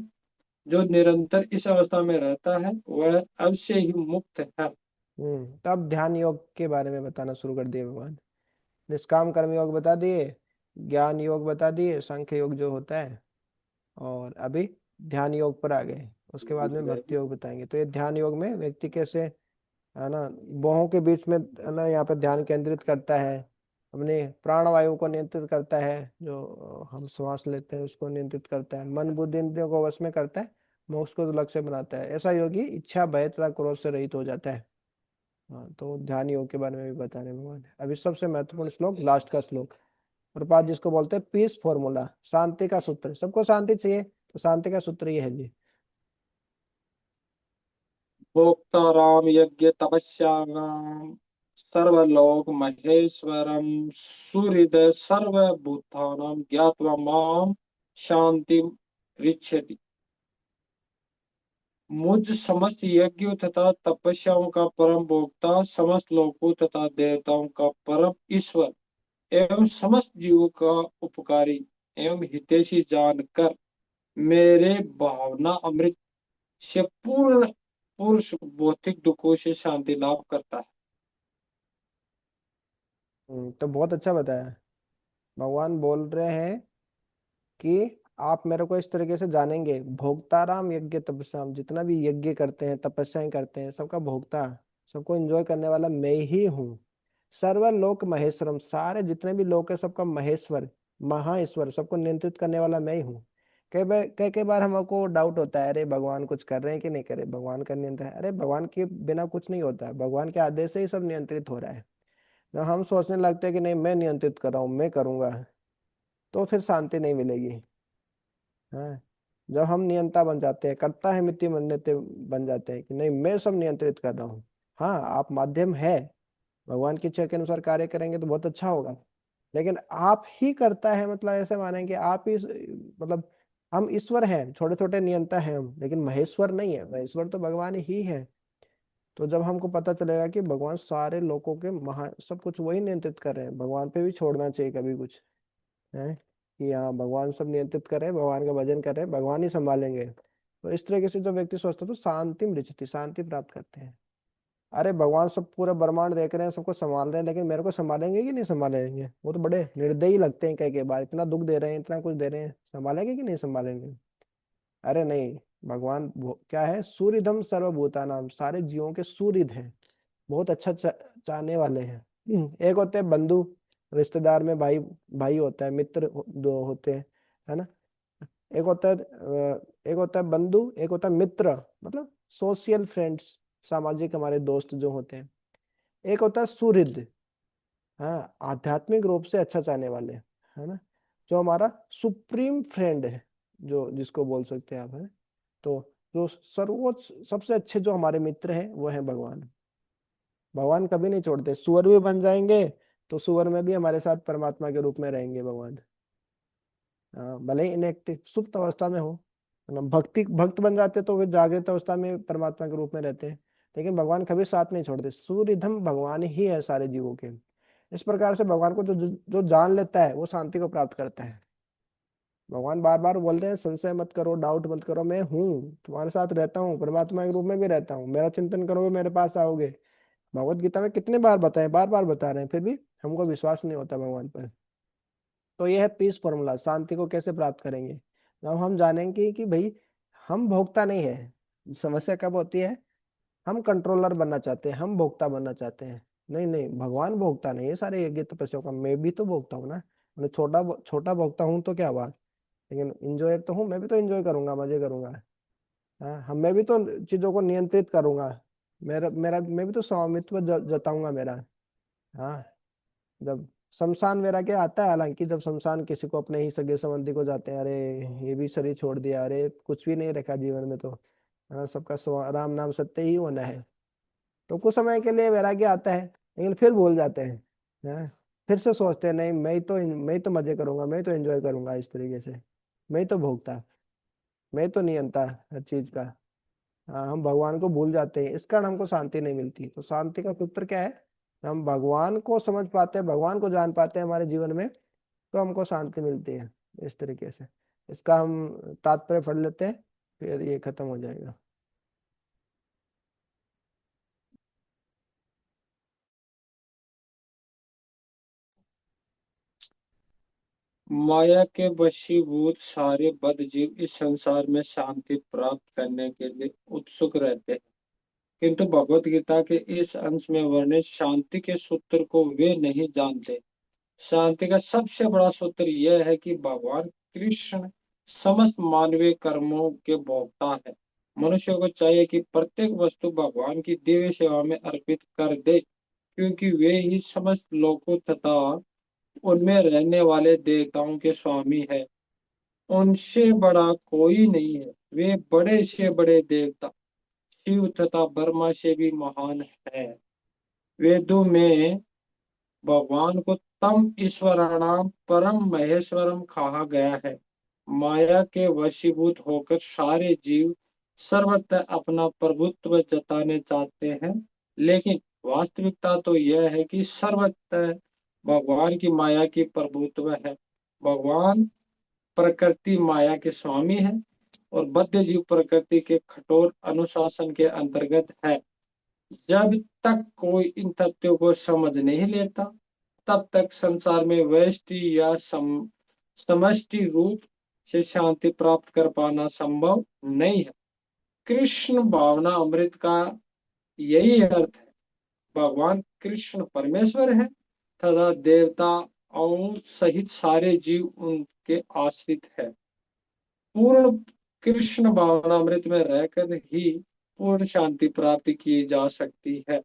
जो निरंतर इस अवस्था में रहता है वह अवश्य ही मुक्त है। तब ध्यान योग के बारे में बताना शुरू कर दिए भगवान। निष्काम कर्म योग बता दिए, ज्ञान योग बता दिए, सांख्य योग जो होता है, और अभी ध्यान योग पर आ गए। उसके बाद में भक्ति योग बताएंगे। तो ये ध्यान योग में व्यक्ति कैसे, है ना, बाहों के बीच में, है ना, यहाँ पे ध्यान केंद्रित करता है, अपने प्राणवायु को नियंत्रित करता है, जो हम श्वास लेते हैं उसको नियंत्रित करता है, मन बुद्धि इंद्रियों को वश में करता है, मोक्ष को लक्ष्य बनाता है। ऐसा योगी इच्छा भय तथा क्रोध से रहित हो जाता है। हाँ, तो ध्यान योग के बारे में भी बता रहे हैं भगवान। अभी सबसे महत्वपूर्ण श्लोक, लास्ट का श्लोक, प्रपात जिसको बोलते हैं पीस फॉर्मूला, शांति का सूत्र। सबको शांति चाहिए, तो शांति का सूत्र ये है जी। भोक्ताराम यज्ञ तपस्यानाम सर्वलोक महेश्वरम सुहृद सर्वभूतानां ज्ञात्वा माम शांतिम ऋच्छति। मुझ समस्त यज्ञों तथा तपस्याओं का परम भोक्ता, समस्त लोकों तथा देवताओं का परम ईश्वर एवं समस्त जीवों का उपकारी एवं हितैषी जानकर मेरे भावना अमृत से पूर्ण पुरुष भौतिक दुखों से शांति लाभ करता है। तो बहुत अच्छा बताया। भगवान बोल रहे हैं कि आप मेरे को इस तरीके से जानेंगे, भोक्ताराम यज्ञ तपस्याम, जितना भी यज्ञ करते हैं तपस्याएं करते हैं सबका भोक्ता, सबको एंजॉय करने वाला मैं ही हूँ। सर्वलोक महेश्वरम, सारे जितने भी लोक है सबका महेश्वर, महाईश्वर, सबको नियंत्रित करने वाला मैं ही हूँ। कई कई बार हमको डाउट होता है, अरे भगवान कुछ कर रहे हैं कि नहीं कर रहे, भगवान का नियंत्रण है। अरे भगवान के बिना कुछ नहीं होता है, भगवान के आदेश से ही सब नियंत्रित हो रहा है। जब हम सोचने लगते हैं कि नहीं मैं नियंत्रित कर रहा हूँ, मैं करूंगा, तो फिर शांति नहीं मिलेगी। हाँ, जब हम नियंता बन जाते हैं, करता है मिट्टी मन्यते बन जाते हैं कि नहीं मैं सब नियंत्रित कर रहा हूँ। हाँ, आप माध्यम है, भगवान की इच्छा के अनुसार कार्य करेंगे तो बहुत अच्छा होगा, लेकिन आप ही करता है मतलब ऐसे मानेंगे आप ही, मतलब हम ईश्वर हैं, छोटे छोटे नियंता हैं हम, लेकिन महेश्वर नहीं है, महेश्वर तो भगवान ही है। तो जब हमको पता चलेगा कि भगवान सारे लोगों के महा सब कुछ वही नियंत्रित कर रहे हैं, भगवान पे भी छोड़ना चाहिए कभी कुछ है, कि हाँ भगवान सब नियंत्रित कर रहे हैं, भगवान का भजन कर रहे हैं, भगवान ही संभालेंगे, तो इस तरीके से जो व्यक्ति सोचता है तो शांति मृच्छति, शांति प्राप्त करते हैं। अरे भगवान सब पूरा ब्रह्मांड देख रहे हैं, सबको संभाल रहे हैं, लेकिन मेरे को संभालेंगे कि नहीं संभालेंगे, वो तो बड़े निर्दयी लगते हैं, कई कई बार इतना दुख दे रहे हैं, इतना कुछ दे रहे हैं, संभालेंगे कि नहीं संभालेंगे। अरे नहीं, भगवान क्या है, सूर्यधम सर्वभूता नाम, सारे जीवों के सूर्यध है, बहुत अच्छा चाहने वाले हैं। एक होते हैं बंधु, रिश्तेदार में भाई, भाई होता है, मित्र दो होते हैं, है ना। एक होता है बंधु, एक होता है मित्र, मतलब सोशल फ्रेंड्स, सामाजिक हमारे दोस्त जो होते हैं। एक होता है सुहृद, हाँ, आध्यात्मिक रूप से अच्छा चाहने वाले, है ना, जो हमारा सुप्रीम फ्रेंड है, जो जिसको बोल सकते हैं आप, है। तो जो सर्वोच्च सबसे अच्छे जो हमारे मित्र हैं वो है भगवान। भगवान कभी नहीं छोड़ते। सुअर भी बन जाएंगे तो सुअर में भी हमारे साथ परमात्मा के रूप में रहेंगे भगवान। हाँ, भले ही इनएक्टिव सुप्त अवस्था में हो, है ना, भक्त बन जाते तो वे जागृत अवस्था में परमात्मा के रूप में रहते हैं। लेकिन भगवान कभी साथ नहीं छोड़ते, सूर्यधम भगवान ही है सारे जीवों के। इस प्रकार से भगवान को जो जो जो जान लेता है वो शांति को प्राप्त करता है। भगवान बार बार बोल रहे हैं संशय मत करो, डाउट मत करो, मैं हूँ तुम्हारे साथ रहता हूँ, परमात्मा के रूप में भी रहता हूँ, मेरा चिंतन करोगे मेरे पास आओगे। भगवत गीता में कितने बार बताए, बार बार बता रहे हैं, फिर भी हमको विश्वास नहीं होता भगवान पर। तो यह है पीस फॉर्मूला, शांति को कैसे प्राप्त करेंगे। अब हम जानेंगे कि भाई हम भोक्ता नहीं है। समस्या कब होती है, हम कंट्रोलर बनना चाहते हैं, हम भोक्ता बनना चाहते हैं। नहीं नहीं, भगवान भोक्ता नहीं है सारे यज्ञ तपस्या का, मैं भी तो भोगता हूँ ना। मैं छोटा छोटा भोक्ता हूँ तो क्या हुआ, लेकिन इंजॉयर तो हूँ, मैं भी तो इंजॉय करूंगा, मजे करूंगा। हाँ, हम मैं भी तो चीजों को नियंत्रित करूंगा। मेरा मेरा मैं भी तो स्वामित्व जताऊंगा मेरा। हाँ, जब शमशान मेरा क्या आता है, हालांकि जब शमशान किसी को अपने ही सगे संबंधी को जाते हैं, अरे ये भी शरीर छोड़ दिया, अरे कुछ भी नहीं रखा जीवन में तो, हाँ, सबका राम नाम सत्य ही होना है। तो कुछ समय के लिए वैराग्य आता है, लेकिन फिर भूल जाते हैं। हाँ, फिर से सोचते हैं नहीं मैं ही तो मजे करूंगा, मैं ही तो एंजॉय करूंगा इस तरीके से, मैं ही तो भोगता, मैं तो नियंता हर चीज का। हाँ, हम भगवान को भूल जाते हैं, इस कारण हमको शांति नहीं मिलती। तो शांति का सूत्र क्या है, हम भगवान को समझ पाते हैं, भगवान को जान पाते हैं हमारे जीवन में, तो हमको शांति मिलती है। इस तरीके से इसका हम तात्पर्य पढ़ लेते हैं, फिर ये खत्म हो जाएगा। माया के वशीभूत सारे बद्धजीव इस संसार में शांति प्राप्त करने के लिए उत्सुक रहते हैं, किंतु भगवत गीता के इस अंश में वर्णित शांति के सूत्र को वे नहीं जानते। शांति का सबसे बड़ा सूत्र यह है कि भगवान कृष्ण समस्त मानवीय कर्मों के भोक्ता है। मनुष्य को चाहिए कि प्रत्येक वस्तु भगवान की दिव्य सेवा में अर्पित कर दे, क्योंकि वे ही समस्त लोकों तथा उनमें रहने वाले देवताओं के स्वामी है। उनसे बड़ा कोई नहीं है। वे बड़े से बड़े देवता शिव तथा ब्रह्मा से भी महान है। वेदों में भगवान को तम ईश्वराणाम परम महेश्वरम कहा गया है। माया के वशीभूत होकर सारे जीव सर्वत्र अपना प्रभुत्व जताने चाहते हैं, लेकिन वास्तविकता तो यह है कि सर्वत्र भगवान की माया की प्रभुत्व है। भगवान प्रकृति माया के स्वामी है और बद्ध जीव प्रकृति के कठोर अनुशासन के अंतर्गत है। जब तक कोई इन तथ्यों को समझ नहीं लेता, तब तक संसार में व्यष्टि या समष्टि रूप से शांति प्राप्त कर पाना संभव नहीं है। कृष्ण भावना अमृत का यही अर्थ है। भगवान कृष्ण परमेश्वर है तथा देवताओं सहित सारे जीव उनके आश्रित है। पूर्ण कृष्ण भावनामृत में रहकर ही पूर्ण शांति प्राप्ति की जा सकती है।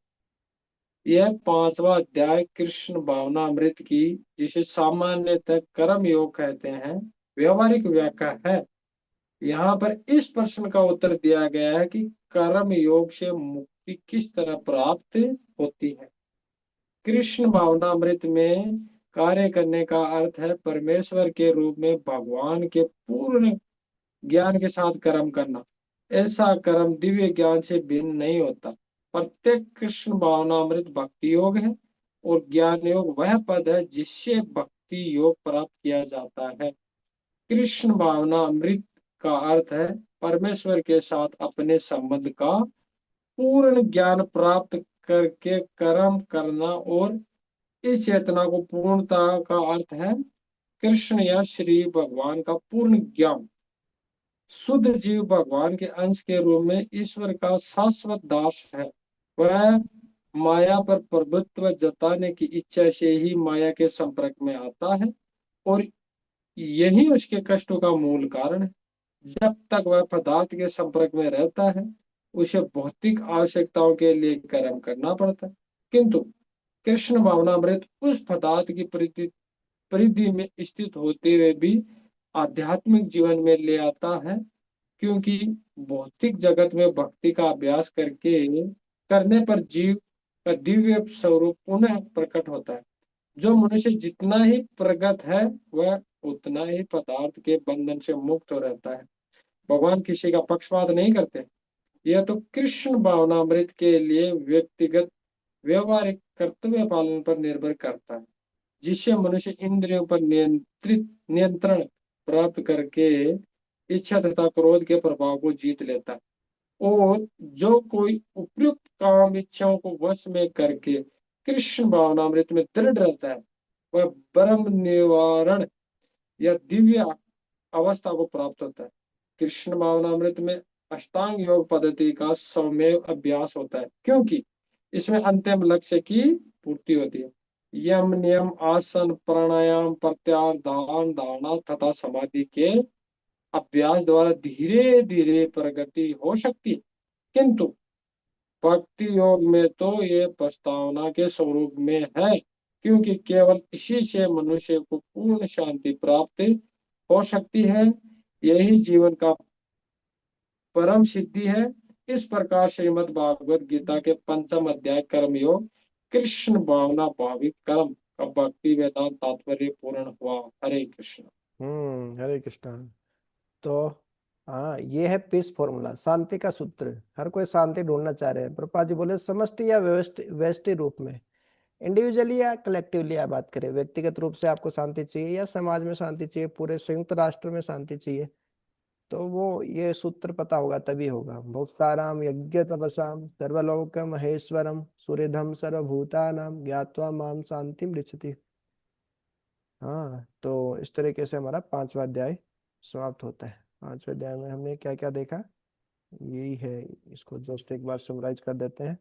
यह पांचवा अध्याय कृष्ण भावनामृत की, जिसे सामान्यतः कर्म योग कहते हैं, व्यवहारिक व्याख्या है। यहाँ पर इस प्रश्न का उत्तर दिया गया है कि कर्म योग से मुक्ति किस तरह प्राप्त होती है। कृष्ण भावनामृत में कार्य करने का अर्थ है परमेश्वर के रूप में भगवान के पूर्ण ज्ञान के साथ कर्म करना। ऐसा कर्म दिव्य ज्ञान से भिन्न नहीं होता। प्रत्येक कृष्ण भावनामृत भक्ति योग है और ज्ञान योग वह पद है जिससे भक्ति योग प्राप्त किया जाता है। कृष्ण भावनामृत का अर्थ है परमेश्वर के साथ अपने संबंध का पूर्ण ज्ञान प्राप्त करके कर्म करना, और इस चेतना को पूर्णता का अर्थ है कृष्ण या श्री भगवान का पूर्ण ज्ञान। शुद्ध जीव भगवान के अंश के रूप में ईश्वर का शाश्वत दास है। वह माया पर प्रभुत्व जताने की इच्छा से ही माया के संपर्क में आता है और यही उसके कष्टों का मूल कारण है। जब तक वह पदार्थ के संपर्क में रहता है, उसे भौतिक आवश्यकताओं के लिए कर्म करना पड़ता है। किंतु कृष्ण भावनामृत उस पदार्थ की परिधि में स्थित होते हुए भी आध्यात्मिक जीवन में ले आता है, क्योंकि भौतिक जगत में भक्ति का अभ्यास करके करने पर जीव का दिव्य स्वरूप पुनः प्रकट होता है। जो मनुष्य जितना ही प्रगत है वह उतना ही पदार्थ के बंधन से मुक्त हो रहता है। भगवान किसी का पक्षपात नहीं करते। यह तो कृष्ण भावनामृत के लिए व्यक्तिगत व्यवहारिक कर्तव्य पालन पर निर्भर करता है, जिससे मनुष्य इंद्रियों पर नियंत्रण प्राप्त करके इच्छा तथा क्रोध के प्रभाव को जीत लेता है। और जो कोई उपयुक्त काम इच्छाओं को वश में करके कृष्ण भावनामृत में दृढ़ रहता है, वह ब्रह्म निवारण या दिव्य अवस्था को प्राप्त होता है। कृष्ण भावनामृत में अष्टांग योग पद्धति का स्वमेव अभ्यास होता है, क्योंकि इसमें अंतिम लक्ष्य की पूर्ति होती है। यम नियम आसन प्राणायाम प्रत्याहार दान धारणा तथा समाधि के अभ्यास द्वारा धीरे धीरे प्रगति हो सकती है, किंतु भक्ति योग में तो ये प्रस्तावना के स्वरूप में है, क्योंकि केवल इसी से मनुष्य को पूर्ण शांति प्राप्त हो सकती है। यही जीवन का परम सिद्धि है। इस प्रकार श्रीमद् भागवत गीता के पंचम अध्याय कर्म योग कृष्ण भावना भाविक कर्म का भक्ति वेदांत तात्पर्य पूर्ण हुआ। हरे कृष्ण। हरे कृष्णा। तो हाँ, ये है पीस फॉर्मूला, शांति का सूत्र। हर कोई शांति ढूंढना चाह रहे हैं। प्रभुपाद जी बोले समष्टि या व्यष्टि रूप में, इंडिविजुअली या कलेक्टिवली आप बात करें, व्यक्तिगत रूप से आपको शांति चाहिए या समाज में शांति चाहिए, पूरे संयुक्त राष्ट्र में शांति चाहिए, तो वो ये सूत्र पता होगा तभी होगा। भोक्ताराम यज्ञ तपसाम सर्वलोक महेश्वरम सुहृदम सर्वभूतानाम ज्ञात्वा माम शांति मृच्छति। हाँ, तो इस तरीके से हमारा पांचवा अध्याय समाप्त होता है। पांचवें अध्याय में हमने क्या क्या देखा, यही है। इसको जस्ट एक बार समराइज कर देते हैं।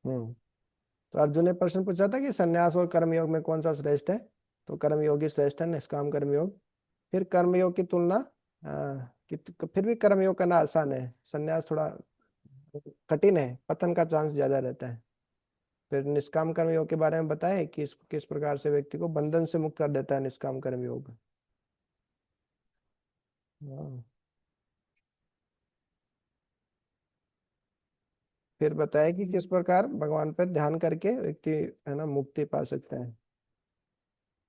हम्म तो अर्जुन ने प्रश्न पूछा था कि संन्यास और कर्मयोग में कौन सा श्रेष्ठ है, तो कर्मयोगी श्रेष्ठ है, निष्काम कर्मयोग। फिर कर्मयोग की तुलना, फिर भी कर्मयोग करना आसान है, संन्यास थोड़ा कठिन है, पतन का चांस ज्यादा रहता है। फिर निष्काम कर्मयोग के बारे में बताए कि इसको किस प्रकार से व्यक्ति को बंधन से मुक्त कर देता है निष्काम कर्मयोग। हाँ, फिर बताया कि किस प्रकार भगवान पर ध्यान करके व्यक्ति है ना मुक्ति पा सकता है,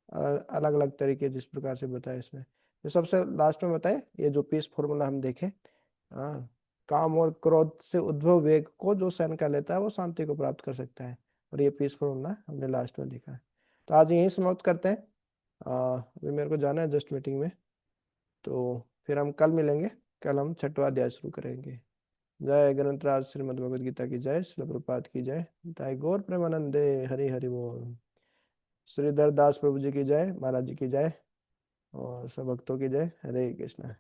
अलग अलग तरीके जिस प्रकार से बताया इसमें। तो सबसे लास्ट में बताए ये जो पीस फॉर्मूला हम देखे। हाँ, काम और क्रोध से उद्भव वेग को जो सहन कर लेता है वो शांति को प्राप्त कर सकता है, और ये पीस फॉर्मूला हमने लास्ट में देखा है। तो आज यहीं समाप्त करते हैं। अभी मेरे को जाना है जस्ट मीटिंग में, तो फिर हम कल मिलेंगे। कल हम छठवां अध्याय शुरू करेंगे। जय ग्रंथराज श्रीमद् भगवद गीता की जय, श्रील प्रभुपाद की जय, ताई गौर प्रेमानंदे, हरि हरि बोल। श्रीधर दास प्रभु जी की जय, महाराज जी की जय, और सब भक्तों की जय। हरे कृष्णा।